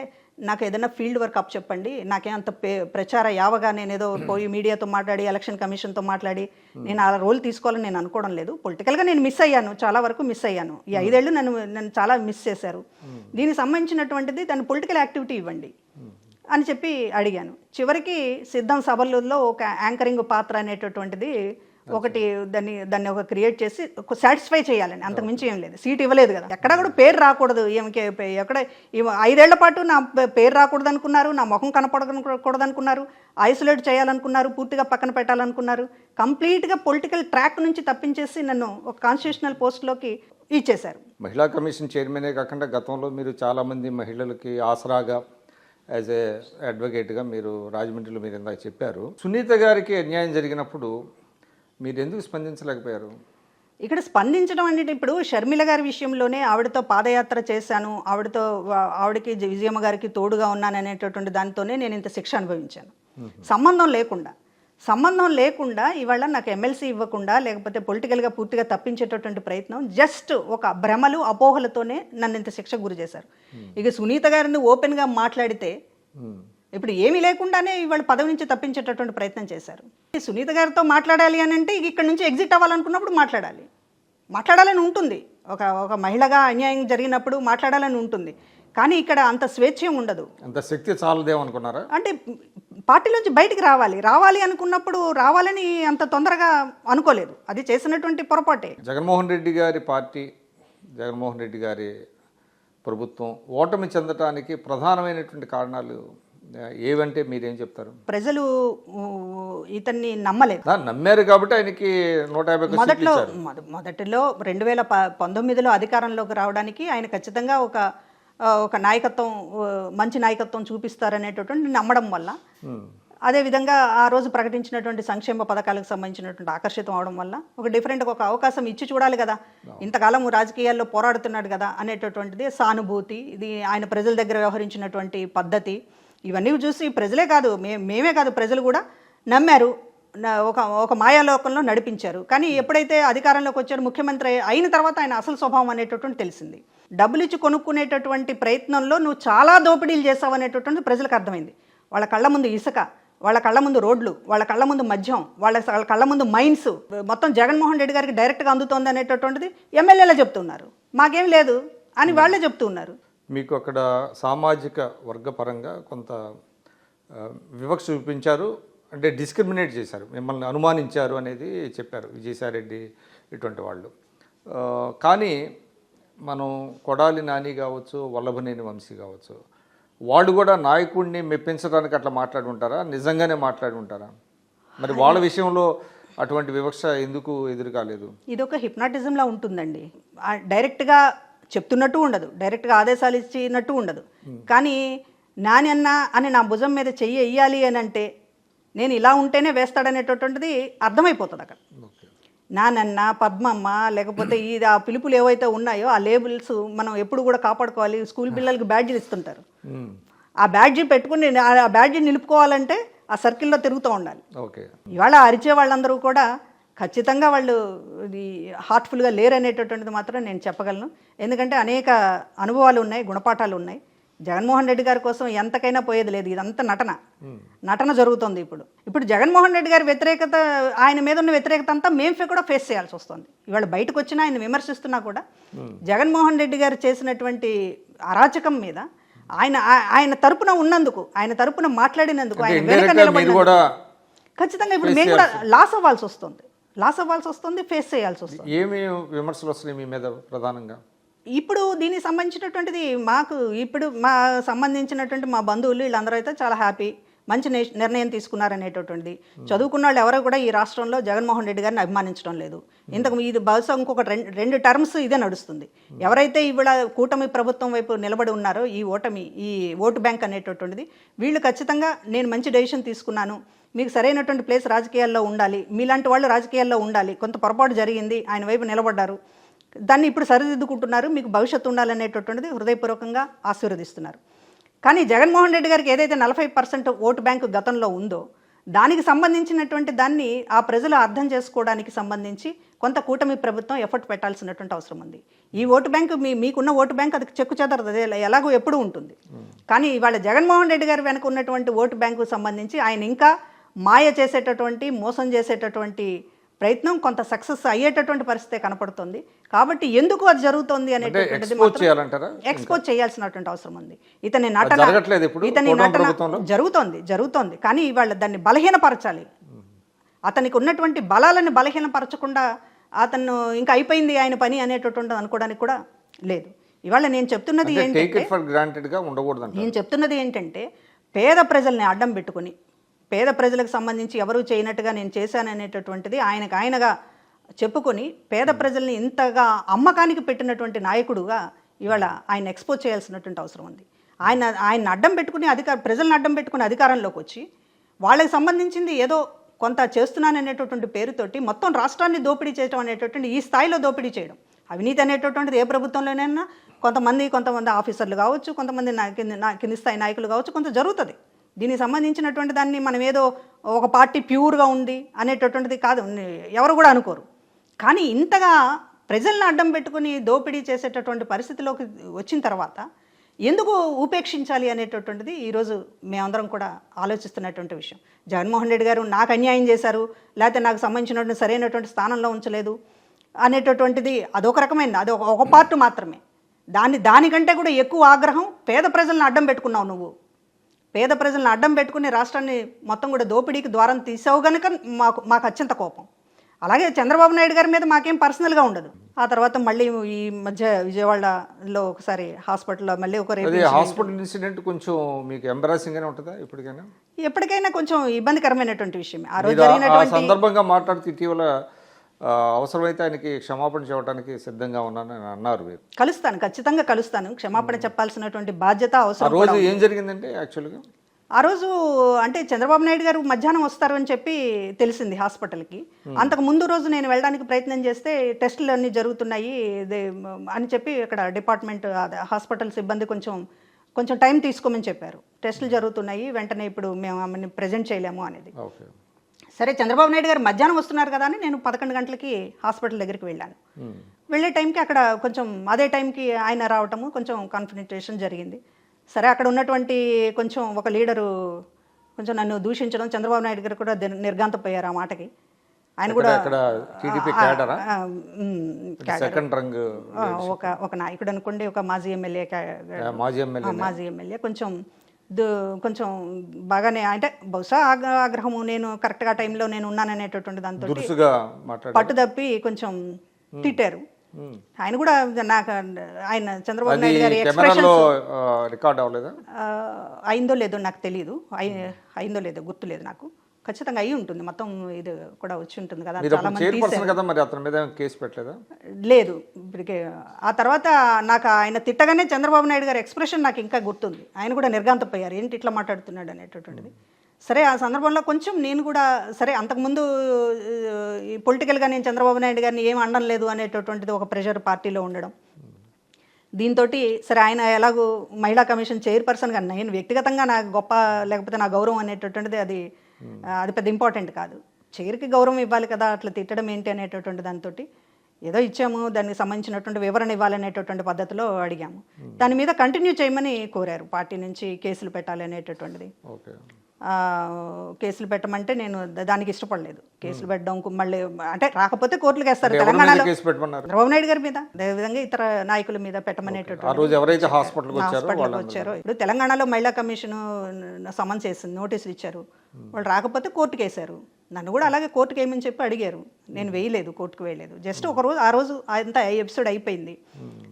నాకు ఏదైనా ఫీల్డ్ వర్క్ అప్ చెప్పండి, నాకేమంత ప్రచార యావగా నేను ఏదో పోయి మీడియాతో మాట్లాడి ఎలక్షన్ కమిషన్తో మాట్లాడి నేను ఆ రోల్ తీసుకోవాలని నేను అనుకోవడం లేదు. పొలిటికల్గా నేను మిస్ అయ్యాను, చాలా వరకు మిస్ అయ్యాను. ఈ 5 ఏళ్ళు నన్ను చాలా మిస్ చేశారు. దీనికి సంబంధించినటువంటిది దాన్ని పొలిటికల్ యాక్టివిటీ ఇవ్వండి అని చెప్పి అడిగాను. చివరికి సిద్ధం సభలలో ఒక యాంకరింగ్ పాత్ర అనేటటువంటిది ఒకటి దాన్ని ఒక క్రియేట్ చేసి సాటిస్ఫై చేయాలని, అంతకుమించి ఏం లేదు. సీట్ ఇవ్వలేదు కదా, ఎక్కడ కూడా పేరు రాకూడదు. ఎక్కడ 5 ఏళ్ల పాటు నా పేరు రాకూడదు అనుకున్నారు, నా ముఖం కనపడకూడదు అనుకున్నారు, ఐసోలేట్ చేయాలనుకున్నారు, పూర్తిగా పక్కన పెట్టాలనుకున్నారు. కంప్లీట్గా పొలిటికల్ ట్రాక్ నుంచి తప్పించేసి నన్ను ఒక కాన్స్టిట్యూషనల్ పోస్ట్లోకి ఇచ్చేశారు. మహిళా కమిషన్ చైర్మనే కాకుండా గతంలో మీరు చాలామంది మహిళలకి ఆసరాగా యాజ్ ఏ అడ్వకేట్గా మీరు రాజమండ్రిలో మీరు ఇందాక చెప్పారు. సునీత గారికి అన్యాయం జరిగినప్పుడు మీరు ఎందుకు స్పందించలేకపోయారు? ఇక్కడ స్పందించడం అంటే ఇప్పుడు షర్మిల గారి విషయంలోనే ఆవిడతో పాదయాత్ర చేశాను, ఆవిడకి విజయమ్మ గారికి తోడుగా ఉన్నాను అనేటటువంటి దానితోనే నేను ఇంత శిక్ష అనుభవించాను. సంబంధం లేకుండా ఇవాళ నాకు ఎమ్మెల్సీ ఇవ్వకుండా లేకపోతే పొలిటికల్గా పూర్తిగా తప్పించేటటువంటి ప్రయత్నం జస్ట్ ఒక భ్రమలు అపోహలతోనే నన్ను ఇంత శిక్ష గురి చేశారు. ఇక సునీత గారిని ఓపెన్గా మాట్లాడితే ఇప్పుడు ఏమీ లేకుండానే ఇవాళ పదవి నుంచి తప్పించేటటువంటి ప్రయత్నం చేశారు. సునీత గారితో మాట్లాడాలి అని అంటే ఇక్కడ నుంచి ఎగ్జిట్ అవ్వాలనుకున్నప్పుడు మాట్లాడాలని ఉంటుంది. ఒక మహిళగా అన్యాయం జరిగినప్పుడు మాట్లాడాలని ఉంటుంది. కానీ ఇక్కడ అంత స్వేచ్ఛ ఉండదు, అంత శక్తి చాలదేమనుకున్నారా? అంటే పార్టీలోంచి బయటికి రావాలి అనుకున్నప్పుడు రావాలని అంత తొందరగా అనుకోలేదు. అది చేసినటువంటి పొరపాటే. జగన్మోహన్ రెడ్డి గారి పార్టీ, జగన్మోహన్ రెడ్డి గారి ప్రభుత్వం ఓటమి చెందటానికి ప్రధానమైనటువంటి కారణాలు ఏవంటే మీరేం చెప్తారు? ప్రజలు ఇతన్ని నమ్మలేదు. నమ్మారు కాబట్టి ఆయనకి 150 మొదటిలో 2019లో అధికారంలోకి రావడానికి ఆయన ఖచ్చితంగా ఒక నాయకత్వం, మంచి నాయకత్వం చూపిస్తారనేటటువంటి నమ్మడం వల్ల, అదేవిధంగా ఆ రోజు ప్రకటించినటువంటి సంక్షేమ పథకాలకు సంబంధించినటువంటి ఆకర్షితం అవడం వల్ల ఒక డిఫరెంట్గా ఒక అవకాశం ఇచ్చి చూడాలి కదా, ఇంతకాలం రాజకీయాల్లో పోరాడుతున్నాడు కదా అనేటటువంటిది సానుభూతి, ఇది ఆయన ప్రజల దగ్గర వ్యవహరించినటువంటి పద్ధతి, ఇవన్నీ చూసి ప్రజలే కాదు మేమే కాదు ప్రజలు కూడా నమ్మారు, ఒక మాయాలోకంలో నడిపించారు. కానీ ఎప్పుడైతే అధికారంలోకి వచ్చారు, ముఖ్యమంత్రి అయిన తర్వాత ఆయన అసలు స్వభావం అనేటటువంటి తెలిసింది. డబ్బులు ఇచ్చి కొనుక్కునేటటువంటి ప్రయత్నంలో నువ్వు చాలా దోపిడీలు చేసావు అనేటటువంటి ప్రజలకు అర్థమైంది. వాళ్ళ కళ్ళ ముందు ఇసుక, వాళ్ళ కళ్ళ ముందు రోడ్లు, వాళ్ళ కళ్ళ ముందు మద్యం, వాళ్ళ కళ్ళ ముందు మైన్స్ మొత్తం జగన్మోహన్ రెడ్డి గారికి డైరెక్ట్గా అందుతోంది అనేటటువంటిది ఎమ్మెల్యేలే చెప్తున్నారు, మాకేం లేదు అని వాళ్ళే చెప్తున్నారు. మీకు అక్కడ సామాజిక వర్గపరంగా కొంత వివక్ష చూపించారు, అంటే డిస్క్రిమినేట్ చేశారు, మిమ్మల్ని అనుమానించారు అనేది చెప్పారు విజయసాయిరెడ్డి ఇటువంటి వాళ్ళు. కానీ మనం కొడాలి నాని కావచ్చు, వల్లభనేని వంశీ కావచ్చు, వాళ్ళు కూడా నాయకుడిని మెప్పించడానికి అట్లా మాట్లాడి ఉంటారా, నిజంగానే మాట్లాడి ఉంటారా? మరి వాళ్ళ విషయంలో అటువంటి వివక్ష ఎందుకు ఎదురు కాలేదు? ఇది ఒక హిప్నాటిజంలా ఉంటుందండి. డైరెక్ట్గా చెప్తున్నట్టు ఉండదు, డైరెక్ట్గా ఆదేశాలు ఇచ్చినట్టు ఉండదు. కానీ నాని అన్న అని నా భుజం మీద చెయ్యి వెయ్యాలి అని అంటే నేను ఇలా ఉంటేనే వేస్తాడనేటటువంటిది అర్థమైపోతుంది అక్కడ. నానన్న, పద్మమ్మ, లేకపోతే ఆ పిలుపులు ఏవైతే ఉన్నాయో ఆ లేబుల్స్ మనం ఎప్పుడు కూడా కాపాడుకోవాలి. స్కూల్ పిల్లలకి బ్యాడ్జీలు ఇస్తుంటారు, ఆ బ్యాడ్జీ పెట్టుకుని ఆ బ్యాడ్జీ నిలుపుకోవాలంటే ఆ సర్కిల్లో తిరుగుతూ ఉండాలి. ఇవాళ అరిచే వాళ్ళందరూ కూడా ఖచ్చితంగా వాళ్ళు హార్ట్ఫుల్గా లేరు అనేటటువంటిది మాత్రం నేను చెప్పగలను. ఎందుకంటే అనేక అనుభవాలు ఉన్నాయి, గుణపాఠాలు ఉన్నాయి. జగన్మోహన్ రెడ్డి గారి కోసం ఎంతకైనా పోయేది లేదు, ఇదంతా నటన జరుగుతుంది. ఇప్పుడు జగన్మోహన్ రెడ్డి గారి వ్యతిరేకత, ఆయన మీద ఉన్న వ్యతిరేకత అంతా మేము కూడా ఫేస్ చేయాల్సి వస్తుంది. ఇవాళ బయటకు వచ్చినా ఆయన విమర్శిస్తున్నా కూడా జగన్మోహన్ రెడ్డి గారు చేసినటువంటి అరాచకం మీద ఆయన తరపున ఉన్నందుకు, ఆయన తరపున మాట్లాడినందుకు, ఆయన వెనుక నిలబడినందుకు ఖచ్చితంగా ఇప్పుడు మేము కూడా లాస్ అవ్వాల్సి వస్తుంది, ఫేస్ చేయాల్సి వస్తుంది. ఏమి విమర్శలు వస్తున్నాయి మీ మీద ప్రధానంగా? ఇప్పుడు దీనికి సంబంధించినటువంటిది ఇప్పుడు సంబంధించినటువంటి మా బంధువులు వీళ్ళందరూ అయితే చాలా హ్యాపీ, మంచి నిర్ణయం తీసుకున్నారనేటటువంటిది. చదువుకున్న వాళ్ళు ఎవరో కూడా ఈ రాష్ట్రంలో జగన్మోహన్ రెడ్డి గారిని అభిమానించడం లేదు. ఇది బహుశా ఇంకొక రెండు టర్మ్స్ ఇదే నడుస్తుంది. ఎవరైతే ఇవాళ కూటమి ప్రభుత్వం వైపు నిలబడి ఉన్నారో ఈ ఓటు బ్యాంక్ అనేటటువంటిది, వీళ్ళు ఖచ్చితంగా నేను మంచి డెసిషన్ తీసుకున్నాను, మీకు సరైనటువంటి ప్లేస్ రాజకీయాల్లో ఉండాలి, మీలాంటి వాళ్ళు రాజకీయాల్లో ఉండాలి, కొంత పొరపాటు జరిగింది, ఆయన వైపు నిలబడ్డారు, దాన్ని ఇప్పుడు సరిదిద్దుకుంటున్నారు, మీకు భవిష్యత్తు ఉండాలనేటటువంటిది హృదయపూర్వకంగా ఆశీర్వదిస్తున్నారు. కానీ జగన్మోహన్ రెడ్డి గారికి ఏదైతే 40% ఓటు బ్యాంకు గతంలో ఉందో దానికి సంబంధించినటువంటి దాన్ని ఆ ప్రజలు అర్థం చేసుకోవడానికి సంబంధించి కొంత కూటమి ప్రభుత్వం ఎఫర్ట్ పెట్టాల్సినటువంటి అవసరం ఉంది. ఈ ఓటు బ్యాంకు మీకున్న ఓటు బ్యాంకు అది చెక్కు చెదరదు, అదే ఎలాగో ఎప్పుడూ ఉంటుంది. కానీ ఇవాళ జగన్మోహన్ రెడ్డి గారి వెనక ఉన్నటువంటి ఓటు బ్యాంకు సంబంధించి ఆయన ఇంకా మాయ చేసేటటువంటి, మోసం చేసేటటువంటి ప్రయత్నం కొంత సక్సెస్ అయ్యేటటువంటి పరిస్థితి కనపడుతుంది. కాబట్టి ఎందుకు అది జరుగుతుంది అనేటటువంటిది ఎక్స్పోజ్ చేయాల్సినటువంటి అవసరం ఉంది. ఇతని నటన జరుగుతోంది కానీ ఇవాళ దాన్ని బలహీనపరచాలి. అతనికి ఉన్నటువంటి బలాలను బలహీనపరచకుండా అతను ఇంకా అయిపోయింది ఆయన పని అనేటటువంటి అనుకోవడానికి కూడా లేదు. ఇవాళ నేను చెప్తున్నది ఏంటంటే పేద ప్రజల్ని అడ్డం పెట్టుకుని, పేద ప్రజలకు సంబంధించి ఎవరూ చేయనట్టుగా నేను చేశాననేటటువంటిది ఆయనగా చెప్పుకొని పేద ప్రజల్ని ఇంతగా అమ్మకానికి పెట్టినటువంటి నాయకుడుగా ఇవాళ ఆయన ఎక్స్పోజ్ చేయాల్సినటువంటి అవసరం ఉంది. ఆయన అడ్డం పెట్టుకుని ప్రజలను అడ్డం పెట్టుకుని అధికారంలోకి వచ్చి వాళ్ళకి సంబంధించింది ఏదో కొంత చేస్తున్నాననేటటువంటి పేరుతోటి మొత్తం రాష్ట్రాన్ని దోపిడీ చేయడం అనేటటువంటి ఈ స్థాయిలో దోపిడీ చేయడం, అవినీతి అనేటటువంటిది ఏ ప్రభుత్వంలోనైనా కొంతమంది ఆఫీసర్లు కావచ్చు, కొంతమంది కింది స్థాయి నాయకులు కావచ్చు, కొంత జరుగుతుంది. దీనికి సంబంధించినటువంటి దాన్ని మనం ఏదో ఒక పార్టీ ప్యూర్గా ఉంది అనేటటువంటిది కాదు, ఎవరు కూడా అనుకోరు. కానీ ఇంతగా ప్రజలను అడ్డం పెట్టుకుని దోపిడీ చేసేటటువంటి పరిస్థితిలోకి వచ్చిన తర్వాత ఎందుకు ఉపేక్షించాలి అనేటటువంటిది ఈరోజు మేమందరం కూడా ఆలోచిస్తున్నటువంటి విషయం. జగన్మోహన్ రెడ్డి గారు నాకు అన్యాయం చేశారు, లేకపోతే నాకు సంబంధించినటువంటి సరైనటువంటి స్థానంలో ఉంచలేదు అనేటటువంటిది అదొక రకమైనది, అది ఒక పార్ట్ మాత్రమే. దానికంటే కూడా ఎక్కువ ఆగ్రహం పేద ప్రజలను అడ్డం పెట్టుకున్నావు నువ్వు. పేద ప్రజలను అడ్డం పెట్టుకుని రాష్ట్రాన్ని మొత్తం కూడా దోపిడీకి ద్వారం తీసావు కనుక మాకు అత్యంత కోపం. అలాగే చంద్రబాబు నాయుడు గారి మీద మాకేం పర్సనల్గా ఉండదు. ఆ తర్వాత మళ్ళీ ఈ మధ్య విజయవాడలో ఒకసారి హాస్పిటల్లో మళ్ళీ ఒక హాస్పిటల్ ఇన్సిడెంట్ కొంచెం మీకు ఎంబరాసింగ్ గానే ఉంటుందా? ఎప్పటికైనా కొంచెం ఇబ్బందికరమైనటువంటి విషయమే. ఆ రోజు జరిగినటువంటి సందర్భంగా మాట్లాడుతూ ఇటీవల అవసరమైతే ఆయనకి క్షమాపణ చెప్పడానికి సిద్ధంగా ఉన్నానని అన్నారు. కలుస్తాను, ఖచ్చితంగా కలుస్తాను. క్షమాపణ చెప్పాల్సినటువంటి బాధ్యత అవసరం. ఆ రోజు ఏం జరిగిందంటే యాక్చువల్గా ఆ రోజు అంటే చంద్రబాబు నాయుడు గారు మధ్యాహ్నం వస్తారు అని చెప్పి తెలిసింది హాస్పిటల్కి. అంతకు ముందు రోజు నేను వెళ్ళడానికి ప్రయత్నం చేస్తే టెస్టులు అన్నీ జరుగుతున్నాయి అని చెప్పి ఇక్కడ డిపార్ట్మెంట్ హాస్పిటల్ సిబ్బంది కొంచెం టైం తీసుకోమని చెప్పారు. టెస్టులు జరుగుతున్నాయి, వెంటనే ఇప్పుడు మేము ఆమెను ప్రజెంట్ చేయలేము అనేది. సరే, చంద్రబాబు నాయుడు గారు మధ్యాహ్నం వస్తున్నారు కదా అని నేను 11 గంటలకి హాస్పిటల్ దగ్గరికి వెళ్ళాను. వెళ్ళే టైంకి అక్కడ కొంచెం అదే టైంకి ఆయన రావటము కొంచెం కన్ఫర్టేషన్ జరిగింది. సరే, అక్కడ ఉన్నటువంటి కొంచెం ఒక లీడరు కొంచెం నన్ను దూషించడం, చంద్రబాబు నాయుడు గారు కూడా నిర్గాంతపోయారు ఆ మాటకి. ఆయన కూడా ఒక నాయకుడు అనుకోండి, ఒక మాజీ ఎమ్మెల్యే కొంచెం బాగానే, అంటే బహుశా ఆగ్రహము నేను కరెక్ట్గా టైంలో నేను ఉన్నాననేటటువంటి దాంతో పట్టుదప్పి అయిందో తిట్టారు. ఆయన కూడా ఆయన చంద్రబాబు నాయుడు గారి ఎక్స్ప్రెషన్ అయిందో లేదో నాకు తెలియదు, అయిందో లేదో గుర్తులేదు నాకు. ఖచ్చితంగా అయి ఉంటుంది, మొత్తం ఇది కూడా వచ్చి ఉంటుంది కదా. చాలా మంది లేదు ఇప్పటికే. ఆ తర్వాత నాకు ఆయన తిట్టగానే చంద్రబాబు నాయుడు గారి ఎక్స్ప్రెషన్ నాకు ఇంకా గుర్తుంది. ఆయన కూడా నిర్గాంతపోయారు, ఏంటి ఇట్లా మాట్లాడుతున్నాడు అనేటటువంటిది. సరే, ఆ సందర్భంలో కొంచెం నేను కూడా సరే, అంతకుముందు ఈ పొలిటికల్గా నేను చంద్రబాబు నాయుడు గారిని ఏం అనడం లేదు అనేటటువంటిది ఒక ప్రెషర్ పార్టీలో ఉండడం. దీంతో సరే, ఆయన ఎలాగో మహిళా కమిషన్ చైర్పర్సన్గా నేను వ్యక్తిగతంగా నా గొప్ప లేకపోతే నా గౌరవం అనేటటువంటిది అది పెద్ద ఇంపార్టెంట్ కాదు. చైర్కి గౌరవం ఇవ్వాలి కదా, అట్లా తిట్టడం ఏంటి అనేటటువంటి దాంతో ఏదో ఇచ్చాము, దానికి సంబంధించినటువంటి వివరణ ఇవ్వాలనేటటువంటి పద్ధతిలో అడిగాము. దాని మీద కంటిన్యూ చేయమని కోరారు పార్టీ నుంచి, కేసులు పెట్టాలి అనేటటువంటిది. కేసులు పెట్టమంటే నేను దానికి ఇష్టపడలేదు. కేసులు పెట్టడం మళ్ళీ అంటే రాకపోతే కోర్టులకు వేస్తారు. తెలంగాణలో చంద్రబాబు నాయుడు గారి మీద, అదేవిధంగా ఇతర నాయకుల మీద పెట్టమనేటటువంటి హాస్పిటల్కి వచ్చారో. ఇప్పుడు తెలంగాణలో మహిళా కమిషన్ సమన్స్ చేసింది, నోటీసులు ఇచ్చారు. వాళ్ళు రాకపోతే కోర్టుకు వేశారు. నన్ను కూడా అలాగే కోర్టుకు వేయమని చెప్పి అడిగారు. నేను వేయలేదు, కోర్టుకు వేయలేదు. జస్ట్ ఆ రోజు అంతా ఎపిసోడ్ అయిపోయింది.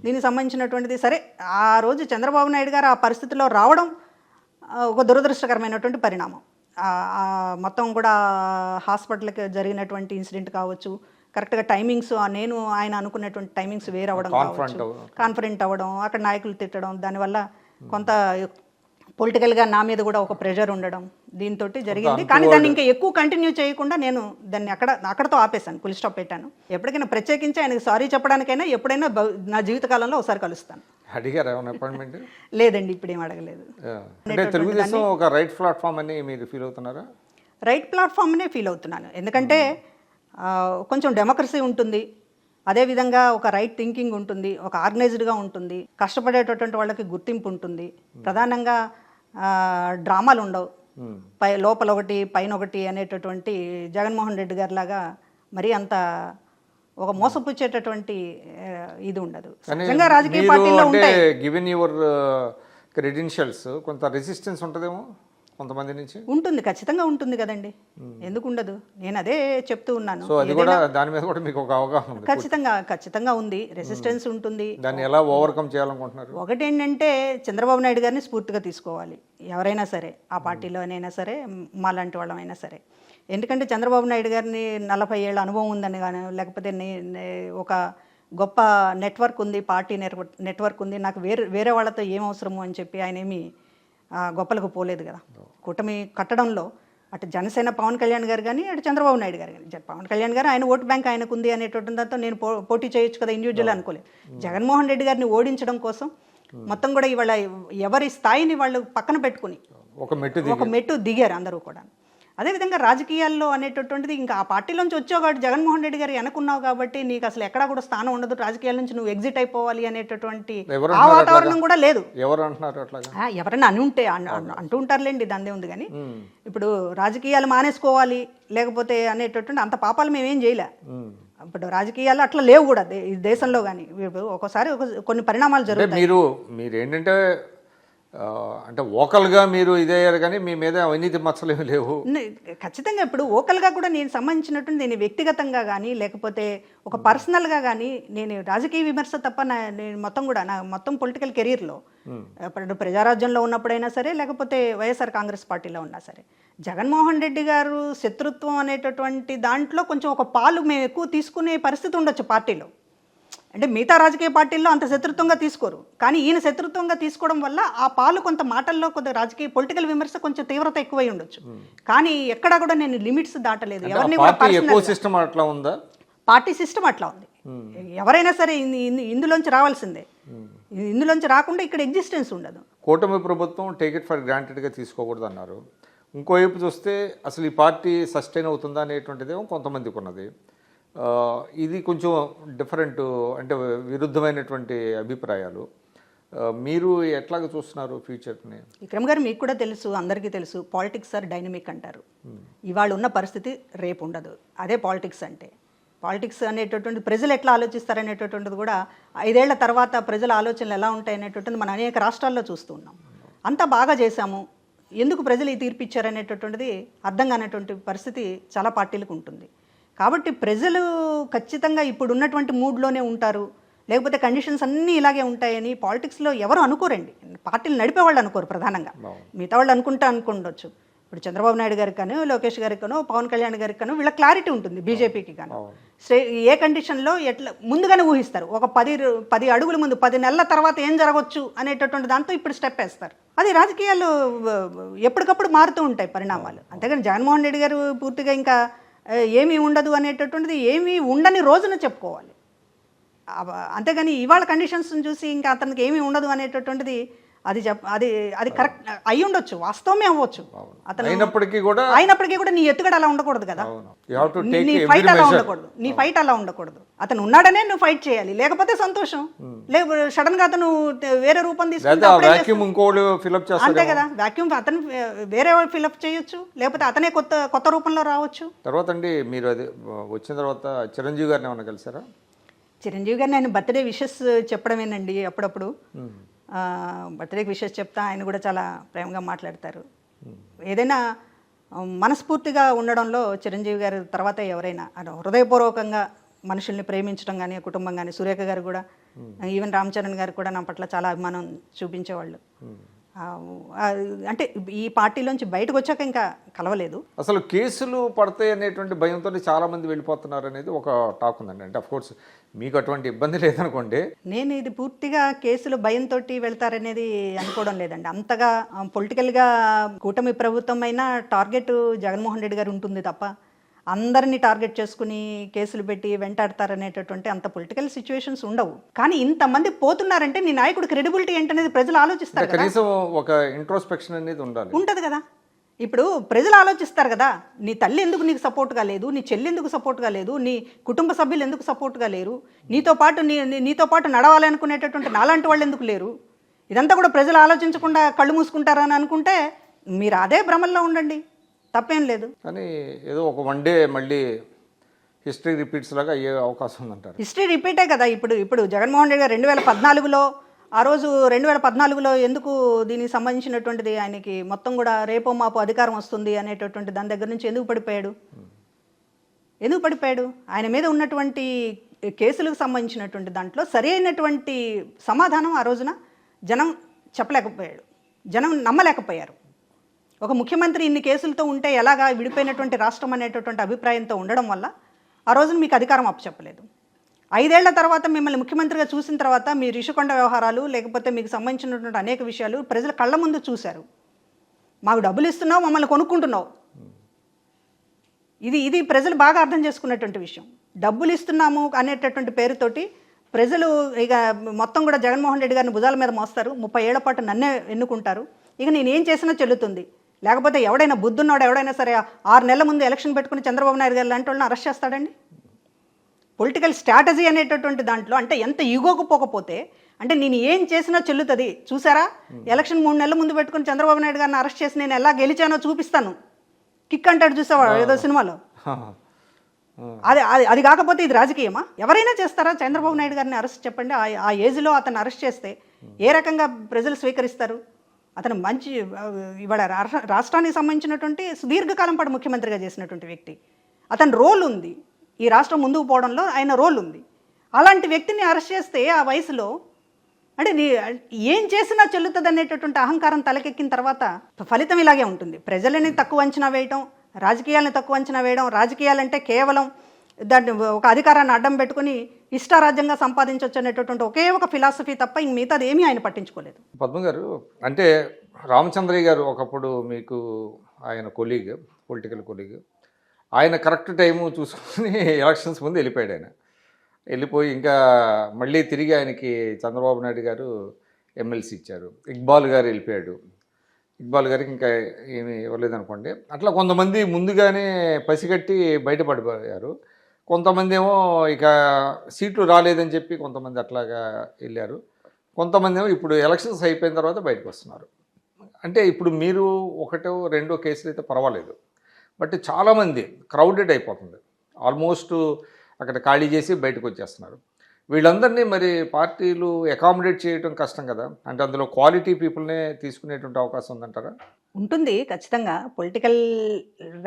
దీనికి సంబంధించినటువంటిది సరే, ఆ రోజు చంద్రబాబు నాయుడు గారు ఆ పరిస్థితిలో రావడం ఒక దురదృష్టకరమైనటువంటి పరిణామం. మొత్తం కూడా హాస్పిటల్కి జరిగినటువంటి ఇన్సిడెంట్ కావచ్చు, కరెక్ట్గా టైమింగ్స్ నేను ఆయన అనుకున్నటువంటి టైమింగ్స్ వేరవడం కావచ్చు, కాన్ఫరెంట్ అవ్వడం, అక్కడ నాయకులు తిట్టడం, దానివల్ల కొంత పొలిటికల్గా నా మీద కూడా ఒక ప్రెషర్ ఉండడం, దీంతో జరిగింది. కానీ దాన్ని ఇంకా ఎక్కువ కంటిన్యూ చేయకుండా నేను దాన్ని అక్కడతో ఆపేశాను, ఫుల్ స్టాప్ పెట్టాను. ఎప్పటికైనా ప్రత్యేకించి ఆయనకు సారీ చెప్పడానికైనా ఎప్పుడైనా నా జీవితకాలంలో ఒకసారి కలుస్తాను. అడిగారా అపాయింట్మెంట్? లేదండి, ఇప్పుడేం అడగలేదు. తెలుగుదేశం ఒక రైట్ ప్లాట్ఫామ్ అని మీరు ఫీల్ అవుతున్నారా? రైట్ ప్లాట్ఫామ్నే ఫీల్ అవుతున్నాను. ఎందుకంటే కొంచెం డెమోక్రసీ ఉంటుంది, అదేవిధంగా ఒక రైట్ థింకింగ్ ఉంటుంది, ఒక ఆర్గనైజ్డ్గా ఉంటుంది, కష్టపడేటటువంటి వాళ్ళకి గుర్తింపు ఉంటుంది. ప్రధానంగా డ్రామాలు ఉండవు, లోపల ఒకటి పైన ఒకటి అనేటటువంటి జగన్మోహన్ రెడ్డి గారి లాగా మరీ అంత ఒక మోసపుచ్చేటటువంటి ఇది ఉండదు. నిజంగా రాజకీయ పార్టీలో ఉంటాయి. గివెన్ యువర్ క్రెడెన్షియల్స్ కొంత రెసిస్టెన్స్ ఉంటుందేమో కొంతమంది నుంచి. ఉంటుంది, ఖచ్చితంగా ఉంటుంది కదండి, ఎందుకు ఉండదు. నేను అదే చెప్తూ ఉన్నాను. సో అది కూడా దాని మీద కూడా మీకు ఒక అవగాహన ఉంది? ఖచ్చితంగా ఉంది, రెసిస్టెన్స్ ఉంటుంది. దాన్ని ఎలా ఓవర్కమ్ చేయాలనుకుంటున్నారు? ఒకటి ఏంటంటే చంద్రబాబు నాయుడు గారిని స్ఫూర్తిగా తీసుకోవాలి ఎవరైనా సరే, ఆ పార్టీలోనైనా సరే, మా లాంటి వాళ్ళమైనా సరే. ఎందుకంటే చంద్రబాబు నాయుడు గారిని 40 ఏళ్ళ అనుభవం ఉందని కానీ, లేకపోతే ఒక గొప్ప నెట్వర్క్ ఉంది, పార్టీ నెట్వర్క్ ఉంది, నాకు వేరే వాళ్ళతో ఏం అవసరము అని చెప్పి ఆయన ఏమి గొప్పలకు పోలేదు కదా. కూటమి కట్టడంలో అటు జనసేన పవన్ కళ్యాణ్ గారు కానీ, అటు చంద్రబాబు నాయుడు గారు కానీ, పవన్ కళ్యాణ్ గారు ఆయన ఓటు బ్యాంక్ ఆయనకు ఉంది అనేటువంటి దాంతో నేను పోటీ చేయొచ్చు కదా ఇండివిజువల్ అనుకోలేదు. జగన్మోహన్ రెడ్డి గారిని ఓడించడం కోసం మొత్తం కూడా ఇవాళ ఎవరి స్థాయిని వాళ్ళు పక్కన పెట్టుకుని ఒక మెట్టు దిగారు అందరూ కూడా. అదేవిధంగా రాజకీయాల్లో అనేటటువంటిది ఇంకా ఆ పార్టీలోంచి వచ్చావు కాబట్టి, జగన్మోహన్ రెడ్డి గారు వెనకున్నావు కాబట్టి నీకు అసలు ఎక్కడా కూడా స్థానం ఉండదు, రాజకీయాల నుంచి నువ్వు ఎగ్జిట్ అయిపోవాలి అనేటటువంటి ఆ వాతావరణం కూడా లేదు. ఎవరైనా అంటూ ఉంటారులేండి, దాందే ఉంది. కానీ ఇప్పుడు రాజకీయాలు మానేసుకోవాలి లేకపోతే అనేటటువంటి అంత పాపాలు మేమేం చేయలే. ఇప్పుడు రాజకీయాలు అట్లా లేవు కూడా ఈ దేశంలో. కానీ ఒక్కోసారి కొన్ని పరిణామాలు జరుగుతాయి. మీరు ఏంటంటే అంటే ఓకల్గా మీరు ఇదయ్యారు కానీ మీ మీద అవినీతి మచ్చలేమి లేవు. ఖచ్చితంగా ఇప్పుడు ఓకల్గా కూడా నేను సంబంధించినటువంటి నేను వ్యక్తిగతంగా కానీ లేకపోతే ఒక పర్సనల్గా కానీ నేను రాజకీయ విమర్శ తప్ప నేను మొత్తం కూడా నా మొత్తం పొలిటికల్ కెరీర్లో ఇప్పుడు ప్రజారాజ్యంలో ఉన్నప్పుడైనా సరే లేకపోతే వైఎస్ఆర్ కాంగ్రెస్ పార్టీలో ఉన్నా సరే జగన్మోహన్ రెడ్డి గారు శత్రుత్వం అనేటటువంటి దాంట్లో కొంచెం ఒక పాలు మేము ఎక్కువ తీసుకునే పరిస్థితి ఉండొచ్చు పార్టీలో. అంటే మిగతా రాజకీయ పార్టీల్లో అంత శత్రుత్వంగా తీసుకోరు, కానీ ఈయన శత్రుత్వంగా తీసుకోవడం వల్ల ఆ పాలు కొంత మాటల్లో కొంత రాజకీయ పొలిటికల్ విమర్శ కొంచెం తీవ్రత ఎక్కువై ఉండొచ్చు. కానీ ఎక్కడా కూడా నేను లిమిట్స్ దాటలేదు. ఎవరిని అట్లా ఉందా? పార్టీ సిస్టమ్ అట్లా ఉంది. ఎవరైనా సరే ఇందులోంచి రావాల్సిందే, ఇందులోంచి రాకుండా ఇక్కడ ఎగ్జిస్టెన్స్ ఉండదు. కూటమి ప్రభుత్వం టేక్ ఇట్ ఫర్ గ్రాంటెడ్గా తీసుకోకూడదు అన్నారు. ఇంకోవైపు చూస్తే అసలు ఈ పార్టీ సస్టైన్ అవుతుందా అనేటువంటిదేమో కొంతమందికి ఉన్నది. ఇది కొంచెం డిఫరెంట్, అంటే విరుద్ధమైనటువంటి అభిప్రాయాలు. మీరు ఎట్లాగ చూస్తున్నారు ఫ్యూచర్ని? విక్రమ్ గారు, మీకు కూడా తెలుసు, అందరికీ తెలుసు, పాలిటిక్స్ ఆర్ డైనమిక్ అంటారు. ఇవాళ ఉన్న పరిస్థితి రేపు ఉండదు. అదే పాలిటిక్స్ అంటే. పాలిటిక్స్ అనేటటువంటి ప్రజలు ఎట్లా ఆలోచిస్తారనేటటువంటిది కూడా 5 ఏళ్ల తర్వాత ప్రజల ఆలోచనలు ఎలా ఉంటాయి అనేటటువంటిది మనం అనేక రాష్ట్రాల్లో చూస్తూ ఉన్నాం. అంతా బాగా చేశాము, ఎందుకు ప్రజలు ఈ తీర్పు ఇచ్చారనేటటువంటిది అర్థం కానటువంటి పరిస్థితి చాలా పార్టీలకు ఉంటుంది. కాబట్టి ప్రజలు ఖచ్చితంగా ఇప్పుడు ఉన్నటువంటి మూడ్లోనే ఉంటారు, లేకపోతే కండిషన్స్ అన్నీ ఇలాగే ఉంటాయని పాలిటిక్స్లో ఎవరు అనుకోరండి. పార్టీలు నడిపేవాళ్ళు అనుకోరు ప్రధానంగా, మిగతా వాళ్ళు అనుకుండొచ్చు. ఇప్పుడు చంద్రబాబు నాయుడు గారికి కానీ, లోకేష్ గారికి కానో, పవన్ కళ్యాణ్ గారికి కానో వీళ్ళ క్లారిటీ ఉంటుంది. బీజేపీకి కానీ ఏ కండిషన్లో ఎట్లా ముందుగానే ఊహిస్తారు. ఒక 10 అడుగుల ముందు 10 నెలల తర్వాత ఏం జరగవచ్చు అనేటటువంటి దాంతో ఇప్పుడు స్టెప్ వేస్తారు. అది రాజకీయాలు ఎప్పటికప్పుడు మారుతూ ఉంటాయి పరిణామాలు. అంతేగాని జగన్మోహన్ రెడ్డి గారు పూర్తిగా ఇంకా ఏమీ ఉండదు అనేటటువంటిది ఏమీ ఉండని రోజున చెప్పుకోవాలి. అంతేగాని ఇవాళ కండిషన్స్ని చూసి ఇంకా అతనికి ఏమీ ఉండదు అనేటటువంటిది అది కరెక్ట్ అయి ఉండొచ్చు, వాస్తవమే అవ్వచ్చు. అతను అయినప్పటికీ కూడా నీ ఎత్తుగడ అలా ఉండకూడదు కదా, నీ ఫైట్ అలా ఉండకూడదు. అతను ఉన్నాడనే నువ్వు ఫైట్ చేయాలి, లేకపోతే సంతోషం. లేకపోతే సడన్ గా అతను వేరే రూపం తీసుకుంటే అంతే కదా, వాక్యూమ్ అతను వేరే ఫిలప్ చేయొచ్చు, లేకపోతే అతనే కొత్త రూపంలో రావచ్చు. తర్వాత అండి మీరు అది వచ్చిన తర్వాత చిరంజీవి గారిని ఏమన్నా కలిసారా? చిరంజీవి గారిని ఆయన బర్త్డే విషెస్ చెప్పడమేనండి. అప్పుడప్పుడు బర్త్డేకి విషెస్ చెప్తా, ఆయన కూడా చాలా ప్రేమగా మాట్లాడతారు. ఏదైనా మనస్ఫూర్తిగా ఉండడంలో చిరంజీవి గారి తర్వాత ఎవరైనా హృదయపూర్వకంగా మనుషుల్ని ప్రేమించడం కానీ, కుటుంబం కానీ, సురేఖ గారు కూడా, ఈవెన్ రామ్ చరణ్ గారు కూడా నా పట్ల చాలా అభిమానం చూపించేవాళ్ళు. అంటే ఈ పార్టీలోంచి బయటకు వచ్చాక ఇంకా కలవలేదు. అసలు కేసులు పడతాయి అనేటువంటి భయంతో చాలా మంది వెళ్ళిపోతున్నారు అనేది ఒక టాక్ ఉందండి. అంటే అఫ్కోర్స్ మీకు అటువంటి ఇబ్బంది లేదనుకోండి. నేను ఇది పూర్తిగా కేసులు భయంతో వెళ్తారనేది అనుకోవడం లేదండి. అంతగా పొలిటికల్గా కూటమి ప్రభుత్వం అయినా టార్గెట్ జగన్మోహన్ రెడ్డి గారు ఉంటుంది తప్ప అందరినీ టార్గెట్ చేసుకుని కేసులు పెట్టి వెంటాడతారనేటటువంటి అంత పొలిటికల్ సిచ్యువేషన్స్ ఉండవు. కానీ ఇంతమంది పోతున్నారంటే నీ నాయకుడు క్రెడిబిలిటీ ఏంటనేది ప్రజలు ఆలోచిస్తారు. కనీసం ఒక ఇంట్రోస్పెక్షన్ అనేది ఉంటుంది కదా. ఇప్పుడు ప్రజలు ఆలోచిస్తారు కదా, నీ తల్లి ఎందుకు నీకు సపోర్ట్గా లేదు, నీ చెల్లి ఎందుకు సపోర్ట్గా లేదు, నీ కుటుంబ సభ్యులు ఎందుకు సపోర్ట్గా లేరు, నీతో పాటు నడవాలనుకునేటటువంటి నాలాంటి వాళ్ళు ఎందుకు లేరు, ఇదంతా కూడా ప్రజలు ఆలోచించకుండా కళ్ళు మూసుకుంటారని అనుకుంటే మీరు అదే భ్రమల్లో ఉండండి, తప్పేం లేదు. కానీ ఏదో ఒక 1 డే మళ్ళీ హిస్టరీ రిపీట్స్ లాగా అయ్యే అవకాశం ఉందంటారు. హిస్టరీ రిపీటే కదా. ఇప్పుడు జగన్మోహన్ రెడ్డి గారు 2014లో ఆ రోజు 2014లో ఎందుకు దీనికి సంబంధించినటువంటిది ఆయనకి మొత్తం కూడా రేపో మాపో అధికారం వస్తుంది అనేటటువంటి దాని దగ్గర నుంచి ఎందుకు పడిపోయాడు? ఆయన మీద ఉన్నటువంటి కేసులకు సంబంధించినటువంటి దాంట్లో సరి అయినటువంటి సమాధానం ఆ రోజున జనం చెప్పలేకపోయాడు, జనం నమ్మలేకపోయారు. ఒక ముఖ్యమంత్రి ఇన్ని కేసులతో ఉంటే ఎలాగా విడిపోయినటువంటి రాష్ట్రం అనేటటువంటి అభిప్రాయంతో ఉండడం వల్ల ఆ రోజున మీకు అధికారం అప్పచెప్పలేదు. 5 ఏళ్ల తర్వాత మిమ్మల్ని ముఖ్యమంత్రిగా చూసిన తర్వాత మీ రిషికొండ వ్యవహారాలు లేకపోతే మీకు సంబంధించినటువంటి అనేక విషయాలు ప్రజల కళ్ళ ముందు చూశారు. మాకు డబ్బులు ఇస్తున్నావు, మమ్మల్ని కొనుక్కుంటున్నావు. ఇది ప్రజలు బాగా అర్థం చేసుకున్నటువంటి విషయం. డబ్బులు ఇస్తున్నాము అనేటటువంటి పేరుతోటి ప్రజలు ఇక మొత్తం కూడా జగన్మోహన్ రెడ్డి గారిని భుజాల మీద మోస్తారు. 30 ఏళ్ల పాటు నన్నే ఎన్నుకుంటారు, ఇక నేనేం చేసినా చెల్లుతుంది. లేకపోతే ఎవడైనా బుద్ధున్నాడు ఎవడైనా సరే 6 నెలల ముందు ఎలక్షన్ పెట్టుకుని చంద్రబాబు నాయుడు గారు లాంటి వాళ్ళని అరెస్ట్ చేస్తాడండి? పొలిటికల్ స్ట్రాటజీ అనేటటువంటి దాంట్లో అంటే ఎంత ఈగోకు పోకపోతే అంటే నేను ఏం చేసినా చెల్లుతుంది. చూసారా, ఎలక్షన్ 3 నెలల ముందు పెట్టుకుని చంద్రబాబు నాయుడు గారిని అరెస్ట్ చేసి నేను ఎలా గెలిచానో చూపిస్తాను, కిక్ అంటాడు చూసావా ఏదో సినిమాలో. అది కాకపోతే ఇది రాజకీయమా? ఎవరైనా చేస్తారా చంద్రబాబు నాయుడు గారిని అరెస్ట్? చెప్పండి. ఆ ఏజ్లో అతను అరెస్ట్ చేస్తే ఏ రకంగా ప్రజలు స్వీకరిస్తారు? అతను మంచి ఇవాళ రాష్ట్రానికి సంబంధించినటువంటి సుదీర్ఘకాలం పాటు ముఖ్యమంత్రిగా చేసినటువంటి వ్యక్తి. అతని రోల్ ఉంది, ఈ రాష్ట్రం ముందుకు పోవడంలో ఆయన రోల్ ఉంది. అలాంటి వ్యక్తిని అరెస్ట్ చేస్తే ఆ వయసులో అంటే ఏం చేసినా చెల్లుతుంది అనేటటువంటి అహంకారం తలకెక్కిన తర్వాత ఫలితం ఇలాగే ఉంటుంది. ప్రజలని తక్కువ అంచనా వేయడం, రాజకీయాలను తక్కువ అంచనా వేయడం. రాజకీయాలంటే కేవలం దాన్ని ఒక అధికారాన్ని అడ్డం పెట్టుకుని ఇష్టారాజ్యంగా సంపాదించవచ్చు అనేటటువంటి ఒకే ఒక ఫిలాసఫీ తప్ప ఇంక మిగతాది ఏమీ ఆయన పట్టించుకోలేదు. పద్మ గారు, అంటే రామచంద్రయ్య గారు ఒకప్పుడు మీకు ఆయన కొలీగ్, పొలిటికల్ కొలీగ్, ఆయన కరెక్ట్ టైము చూసుకుని ఎలక్షన్స్ ముందు వెళ్ళిపోయాడు. ఆయన వెళ్ళిపోయి ఇంకా మళ్ళీ తిరిగి ఆయనకి చంద్రబాబు నాయుడు గారు ఎమ్మెల్సీ ఇచ్చారు. ఇక్బాల్ గారు వెళ్ళిపోయాడు. ఇక్బాల్ గారికి ఇంకా ఏమీ ఇవ్వలేదు అనుకోండి. అట్లా కొంతమంది ముందుగానే పసిగట్టి బయటపడిపోయారు. కొంతమంది ఏమో ఇక సీట్లు రాలేదని చెప్పి కొంతమంది అట్లాగా వెళ్ళారు. కొంతమంది ఏమో ఇప్పుడు ఎలక్షన్స్ అయిపోయిన తర్వాత బయటకు వస్తున్నారు. అంటే ఇప్పుడు మీరు 1-2 కేసులు అయితే పర్వాలేదు, బట్ చాలామంది క్రౌడెడ్ అయిపోతుంది. ఆల్మోస్ట్ అక్కడ ఖాళీ చేసి బయటకు వచ్చేస్తున్నారు. వీళ్ళందరినీ మరి పార్టీలు అకామిడేట్ చేయడం కష్టం కదా. అంటే అందులో క్వాలిటీ పీపుల్నే తీసుకునేటువంటి అవకాశం ఉందంటారా? ఉంటుంది ఖచ్చితంగా. పొలిటికల్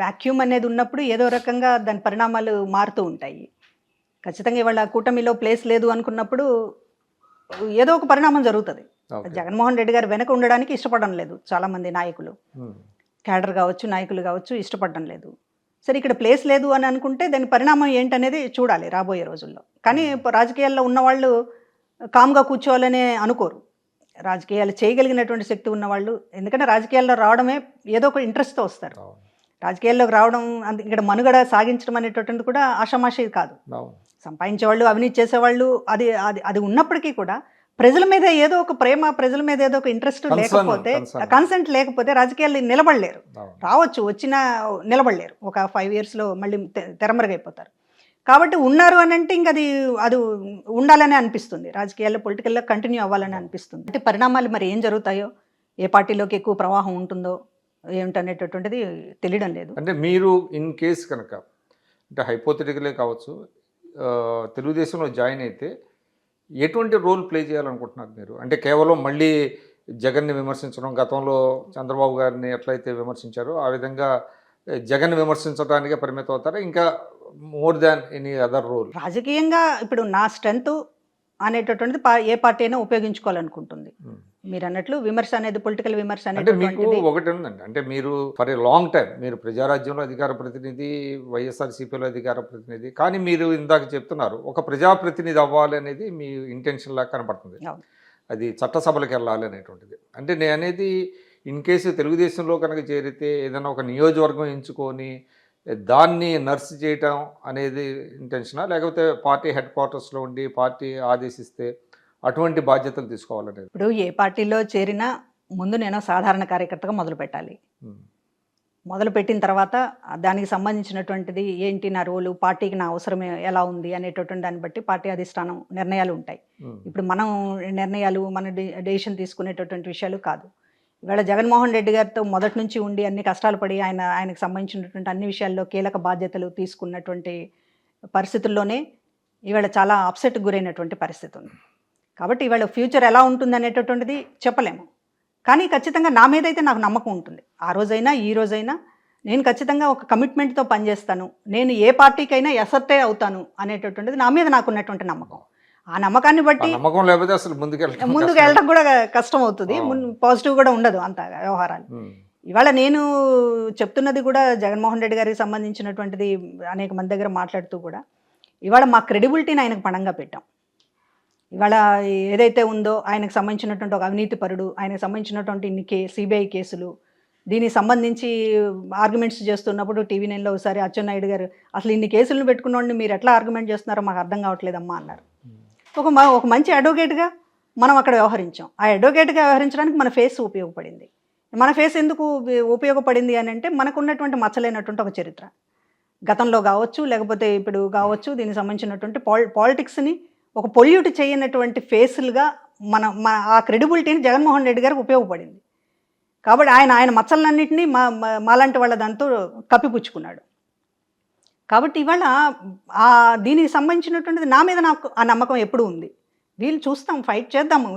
వ్యాక్యూమ్ అనేది ఉన్నప్పుడు ఏదో రకంగా దాని పరిణామాలు మారుతూ ఉంటాయి. ఖచ్చితంగా ఇవాళ కూటమిలో ప్లేస్ లేదు అనుకున్నప్పుడు ఏదో ఒక పరిణామం జరుగుతుంది. జగన్మోహన్ రెడ్డి గారు వెనక ఉండడానికి ఇష్టపడడం లేదు చాలామంది నాయకులు, క్యాడర్ కావచ్చు, నాయకులు కావచ్చు, ఇష్టపడడం లేదు. సరే, ఇక్కడ ప్లేస్ లేదు అని అనుకుంటే దాని పరిణామం ఏంటనేది చూడాలి రాబోయే రోజుల్లో. కానీ రాజకీయాల్లో ఉన్నవాళ్ళు కామ్గా కూర్చోవాలనే అనుకోరు. రాజకీయాలు చేయగలిగినటువంటి శక్తి ఉన్నవాళ్ళు, ఎందుకంటే రాజకీయాల్లో రావడమే ఏదో ఒక ఇంట్రెస్ట్తో వస్తారు. రాజకీయాల్లోకి రావడం ఇక్కడ మనుగడ సాగించడం అనేటటువంటి కూడా ఆషామాషి కాదు. సంపాదించేవాళ్ళు, అవినీతి చేసేవాళ్ళు, అది అది అది ఉన్నప్పటికీ కూడా ప్రజల మీద ఏదో ఒక ప్రేమ, ప్రజల మీద ఏదో ఒక ఇంట్రెస్ట్ లేకపోతే, కన్సెంట్ లేకపోతే రాజకీయాలు నిలబడలేరు. రావచ్చు, వచ్చినా నిలబడలేరు. ఒక 5 yearsలో మళ్ళీ తెరమరుగైపోతారు. కాబట్టి ఉన్నారు అని అంటే ఇంక అది ఉండాలని అనిపిస్తుంది. రాజకీయాల్లో పొలిటికల్లో కంటిన్యూ అవ్వాలని అనిపిస్తుంది. అంటే పరిణామాలు మరి ఏం జరుగుతాయో, ఏ పార్టీలోకి ఎక్కువ ప్రవాహం ఉంటుందో ఏమిటనేటటువంటిది తెలియడం లేదు. అంటే మీరు ఇన్ కేసు కనుక అంటే హైపోథెటికలే కావచ్చు, తెలుగుదేశంలో జాయిన్ అయితే ఎటువంటి రోల్ ప్లే చేయాలనుకుంటున్నారు మీరు? అంటే కేవలం మళ్ళీ జగన్ని విమర్శించడం, గతంలో చంద్రబాబు గారిని ఎట్లయితే విమర్శించారో ఆ విధంగా జగన్ విమర్శించడానికే పరిమితం అవుతారా, ఇంకా more than any other role? రాజకీయంగా ఇప్పుడు నా స్ట్రెంత్ అనేటటువంటిది ఏ పార్టీ అయినా ఉపయోగించుకోవాలనుకుంటుంది. మీరు అన్నట్లు విమర్శ అనేది, పొలిటికల్ విమర్శ అంటే మీకు ఒకటి ఉందండి. అంటే మీరు ఫర్ ఏ లాంగ్ టైం మీరు ప్రజారాజ్యంలో అధికార ప్రతినిధి, వైఎస్ఆర్సీపీలో అధికార ప్రతినిధి, కానీ మీరు ఇందాక చెప్తున్నారు ఒక ప్రజాప్రతినిధి అవ్వాలి అనేది మీ ఇంటెన్షన్ లాగా కనపడుతుంది. అది చట్టసభలకు వెళ్ళాలి అనేటువంటిది. అంటే నేను అనేది ఇన్ కేసు తెలుగుదేశంలో కనుక చేరితే ఏదైనా ఒక నియోజకవర్గం ఎంచుకొని దాన్ని నర్స్ చేయటం అనేది ఇంటెన్షనా, లేకపోతే పార్టీ హెడ్ క్వార్టర్స్లో ఉండి పార్టీ ఆదేశిస్తే అటువంటి బాధ్యతలు తీసుకోవాలనేది? ఇప్పుడు ఏ పార్టీలో చేరినా ముందు నేను సాధారణ కార్యకర్తగా మొదలు పెట్టాలి. మొదలు పెట్టిన తర్వాత దానికి సంబంధించినటువంటిది ఏంటి, నా రోలు, పార్టీకి నా అవసరం ఎలా ఉంది అనేటటువంటి దాన్ని బట్టి పార్టీ అధిష్టానం నిర్ణయాలు ఉంటాయి. ఇప్పుడు మనం నిర్ణయాలు, మన డెసిషన్ తీసుకునేటటువంటి విషయాలు కాదు. ఇవాళ జగన్మోహన్ రెడ్డి గారితో మొదటి నుంచి ఉండి అన్ని కష్టాలు పడి ఆయనకు సంబంధించినటువంటి అన్ని విషయాల్లో కీలక బాధ్యతలు తీసుకున్నటువంటి పరిస్థితుల్లోనే ఇవాళ చాలా అప్సెట్కి గురైనటువంటి పరిస్థితి ఉంది. కాబట్టి ఇవాళ ఫ్యూచర్ ఎలా ఉంటుంది అనేటటువంటిది చెప్పలేము. కానీ ఖచ్చితంగా నా మీద అయితే నాకు నమ్మకం ఉంటుంది. ఆ రోజైనా ఈ రోజైనా నేను ఖచ్చితంగా ఒక కమిట్మెంట్తో పనిచేస్తాను, నేను ఏ పార్టీకైనా ఎసర్టే అవుతాను అనేటటువంటిది నా మీద నాకున్నటువంటి నమ్మకం. ఆ నమ్మకాన్ని బట్టి నమ్మకం లేకపోతే అసలు ముందుకు వెళ్ళడం కూడా కష్టం అవుతుంది. పాజిటివ్ కూడా ఉండదు అంత వ్యవహారాలు. ఇవాళ నేను చెప్తున్నది కూడా జగన్మోహన్ రెడ్డి గారికి సంబంధించినటువంటిది అనేక మంది దగ్గర మాట్లాడుతూ కూడా ఇవాళ మా క్రెడిబిలిటీని ఆయనకు పణంగా పెట్టాం. ఇవాళ ఏదైతే ఉందో ఆయనకు సంబంధించినటువంటి ఒక అవినీతిపరుడు, ఆయనకు సంబంధించినటువంటి ఇన్ని సిబిఐ కేసులు, దీనికి సంబంధించి ఆర్గ్యుమెంట్స్ చేస్తున్నప్పుడు టీవీ9లో ఒకసారి అచ్చెన్నాయుడు గారు అసలు ఇన్ని కేసులను పెట్టుకున్నోడిని మీరు ఎట్లా ఆర్గ్యుమెంట్ చేస్తున్నారో మాకు అర్థం కావట్లేదమ్మా అన్నారు. ఒక మంచి అడ్వకేట్గా మనం అక్కడ వ్యవహరించాం. ఆ అడ్వకేట్గా వ్యవహరించడానికి మన ఫేస్ ఉపయోగపడింది. మన ఫేస్ ఎందుకు ఉపయోగపడింది అని అంటే మనకు ఉన్నటువంటి మచ్చలేనటువంటి ఒక చరిత్ర గతంలో కావచ్చు, లేకపోతే ఇప్పుడు కావచ్చు, దీనికి సంబంధించినటువంటి పాలిటిక్స్ని ఒక పొల్యూట్ చేయనటువంటి ఫేసులుగా ఆ క్రెడిబిలిటీని జగన్మోహన్ రెడ్డి గారికి ఉపయోగపడింది. కాబట్టి ఆయన మచ్చలన్నింటినీ మాలాంటి వాళ్ళ దాంతో కప్పిపుచ్చుకున్నాడు. కాబట్టి ఇవాళ దీనికి సంబంధించినటువంటిది నా మీద నాకు ఆ నమ్మకం ఎప్పుడూ ఉంది. వీళ్ళు చూస్తాం, ఫైట్ చేద్దాము.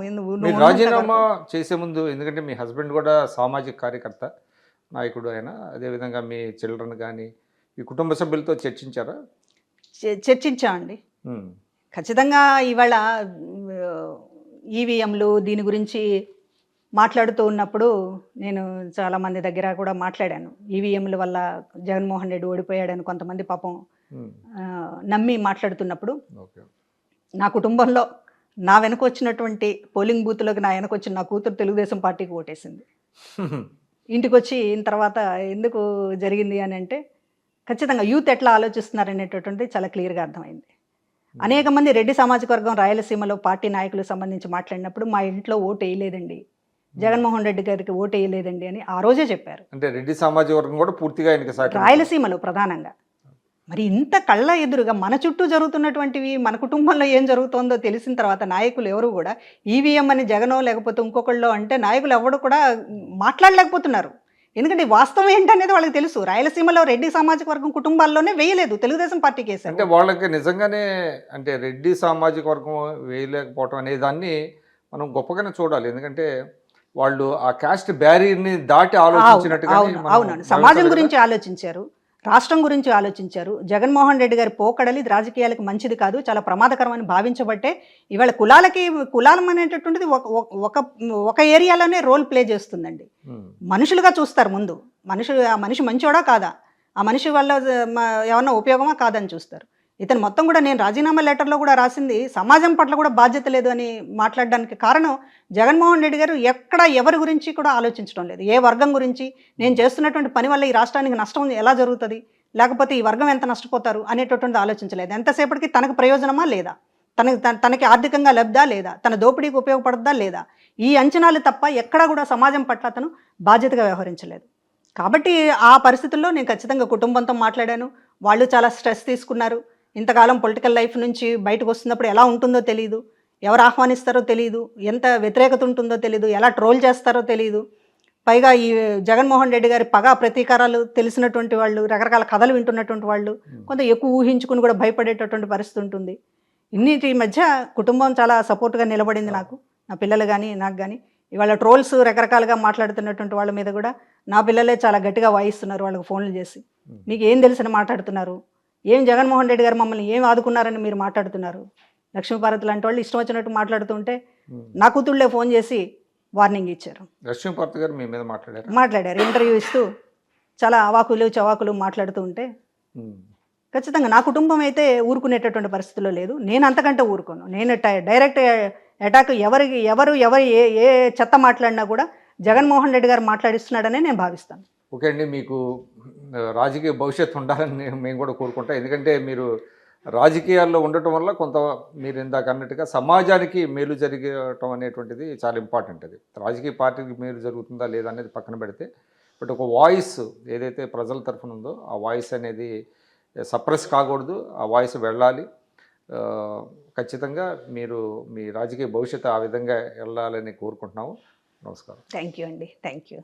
రాజీనామా చేసే ముందు, ఎందుకంటే మీ హస్బెండ్ కూడా సామాజిక కార్యకర్త, నాయకుడు ఆయన, అదేవిధంగా మీ చిల్డ్రన్ కానీ మీ కుటుంబ సభ్యులతో చర్చించారా? చర్చించామండి. ఖచ్చితంగా ఇవాళ ఈవీఎంలు దీని గురించి మాట్లాడుతూ ఉన్నప్పుడు నేను చాలామంది దగ్గర కూడా మాట్లాడాను. ఈవీఎంల వల్ల జగన్మోహన్ రెడ్డి ఓడిపోయాడని కొంతమంది పాపం నమ్మి మాట్లాడుతున్నప్పుడు నా కుటుంబంలో నా వెనక వచ్చినటువంటి పోలింగ్ బూత్లోకి నా వెనక వచ్చిన నా కూతురు తెలుగుదేశం పార్టీకి ఓటేసింది. ఇంటికి వచ్చి తర్వాత ఎందుకు జరిగింది అని అంటే ఖచ్చితంగా యూత్ ఎట్లా ఆలోచిస్తున్నారనేటటువంటిది చాలా క్లియర్గా అర్థమైంది. అనేక మంది రెడ్డి సామాజిక వర్గం రాయలసీమలో పార్టీ నాయకులకు సంబంధించి మాట్లాడినప్పుడు మా ఇంట్లో ఓటు వేయలేదండి, జగన్మోహన్ రెడ్డి గారికి ఓటు వేయలేదండి అని ఆ రోజే చెప్పారు. అంటే రెడ్డి సామాజిక వర్గం కూడా పూర్తిగా రాయలసీమలో ప్రధానంగా. మరి ఇంత కళ్ళ ఎదురుగా మన చుట్టూ జరుగుతున్నటువంటివి, మన కుటుంబంలో ఏం జరుగుతుందో తెలిసిన తర్వాత నాయకులు ఎవరు కూడా ఈవీఎం అని జగనో లేకపోతే ఇంకొకళ్ళో అంటే నాయకులు ఎవరు కూడా మాట్లాడలేకపోతున్నారు. ఎందుకంటే వాస్తవం ఏంటనేది వాళ్ళకి తెలుసు. రాయలసీమలో రెడ్డి సామాజిక వర్గం కుటుంబాల్లోనే వేయలేదు, తెలుగుదేశం పార్టీ కేసు. అంటే వాళ్ళకి నిజంగానే అంటే రెడ్డి సామాజిక వర్గం వేయలేకపోవటం అనే దాన్ని మనం గొప్పగానే చూడాలి. ఎందుకంటే వాళ్ళు ఆ కాస్ట్ బ్యారియర్ని దాటి ఆలోచించినట్టుగా. అవునండి, సమాజం గురించి ఆలోచించారు, రాష్ట్రం గురించి ఆలోచించారు. జగన్మోహన్ రెడ్డి గారి పోకడలి రాజకీయాలకు మంచిది కాదు, చాలా ప్రమాదకరమని భావించబట్టే ఇవాళ కులాలం అనేటటువంటిది ఒక ఏరియాలోనే రోల్ ప్లే చేస్తుందండి. మనుషులుగా చూస్తారు ముందు. ఆ మనిషి మంచోడా కాదా, ఆ మనిషి వల్ల ఏమన్నా ఉపయోగమా కాదని చూస్తారు. ఇతను మొత్తం కూడా నేను రాజీనామా లెటర్లో కూడా రాసింది సమాజం పట్ల కూడా బాధ్యత లేదు అని మాట్లాడడానికి కారణం జగన్మోహన్ రెడ్డి గారు ఎక్కడ ఎవరి గురించి కూడా ఆలోచించడం లేదు. ఏ వర్గం గురించి, నేను చేస్తున్నటువంటి పని వల్ల ఈ రాష్ట్రానికి నష్టం ఎలా జరుగుతుంది, లేకపోతే ఈ వర్గం ఎంత నష్టపోతారు అనేటటువంటిది ఆలోచించలేదు. ఎంతసేపటికి తనకు ప్రయోజనమా లేదా, తనకి ఆర్థికంగా లబ్ధా లేదా, తన దోపిడీకి ఉపయోగపడద్దా లేదా, ఈ అంచనాలు తప్ప ఎక్కడా కూడా సమాజం పట్ల అతను బాధ్యతగా వ్యవహరించలేదు. కాబట్టి ఆ పరిస్థితుల్లో నేను ఖచ్చితంగా కుటుంబంతో మాట్లాడాను. వాళ్ళు చాలా స్ట్రెస్ తీసుకున్నారు. ఇంతకాలం పొలిటికల్ లైఫ్ నుంచి బయటకు వస్తున్నప్పుడు ఎలా ఉంటుందో తెలియదు, ఎవరు ఆహ్వానిస్తారో తెలియదు, ఎంత వ్యతిరేకత ఉంటుందో తెలియదు, ఎలా ట్రోల్ చేస్తారో తెలియదు. పైగా ఈ జగన్మోహన్ రెడ్డి గారి పగ ప్రతీకారాలు తెలిసినటువంటి వాళ్ళు, రకరకాల కథలు వింటున్నటువంటి వాళ్ళు కొంత ఎక్కువ ఊహించుకుని కూడా భయపడేటటువంటి పరిస్థితి ఉంటుంది. ఇన్నిటి మధ్య కుటుంబం చాలా సపోర్ట్గా నిలబడింది నాకు, నా పిల్లలు కానీ నాకు కానీ. ఇవాళ ట్రోల్స్ రకరకాలుగా మాట్లాడుతున్నటువంటి వాళ్ళ మీద కూడా నా పిల్లలే చాలా గట్టిగా వాయిస్తున్నారు, వాళ్ళకి ఫోన్లు చేసి మీకు ఏం తెలిసిన మాట్లాడుతున్నారు, ఏం జగన్మోహన్ రెడ్డి గారు మమ్మల్ని ఏం ఆదుకున్నారని మీరు మాట్లాడుతున్నారు. లక్ష్మీపార్వతి లాంటి వాళ్ళు ఇష్టం వచ్చినట్టు మాట్లాడుతుంటే నా కూతుళ్ళే ఫోన్ చేసి వార్నింగ్ ఇచ్చారు. లక్ష్మీపార్వతి గారు మీ మీద మాట్లాడారు, ఇంటర్వ్యూ ఇస్తూ చాలా అవాకులు చవాకులు మాట్లాడుతూ ఉంటే ఖచ్చితంగా నా కుటుంబం అయితే ఊరుకునేటటువంటి పరిస్థితుల్లో లేదు. నేను అంతకంటే ఊరుకోను. నేను డైరెక్ట్ అటాక్ ఎవరు ఏ చెత్త మాట్లాడినా కూడా జగన్మోహన్ రెడ్డి గారు మాట్లాడిస్తున్నాడనే నేను భావిస్తాను. ఓకే అండి, మీకు రాజకీయ భవిష్యత్తు ఉండాలని మేము కూడా కోరుకుంటాం. ఎందుకంటే మీరు రాజకీయాల్లో ఉండటం వల్ల కొంత మీరు ఇందాక అన్నట్టుగా సమాజానికి మేలు జరగటం అనేటువంటిది చాలా ఇంపార్టెంట్. అది రాజకీయ పార్టీకి మేలు జరుగుతుందా లేదా అనేది పక్కన పెడితే, బట్ ఒక వాయిస్ ఏదైతే ప్రజల తరఫున ఉందో ఆ వాయిస్ అనేది సప్రెస్ కాకూడదు, ఆ వాయిస్ వెళ్ళాలి. ఖచ్చితంగా మీరు మీ రాజకీయ భవిష్యత్తు ఆ విధంగా వెళ్ళాలని కోరుకుంటున్నాము. నమస్కారం. థ్యాంక్ యూ అండి, థ్యాంక్ యూ.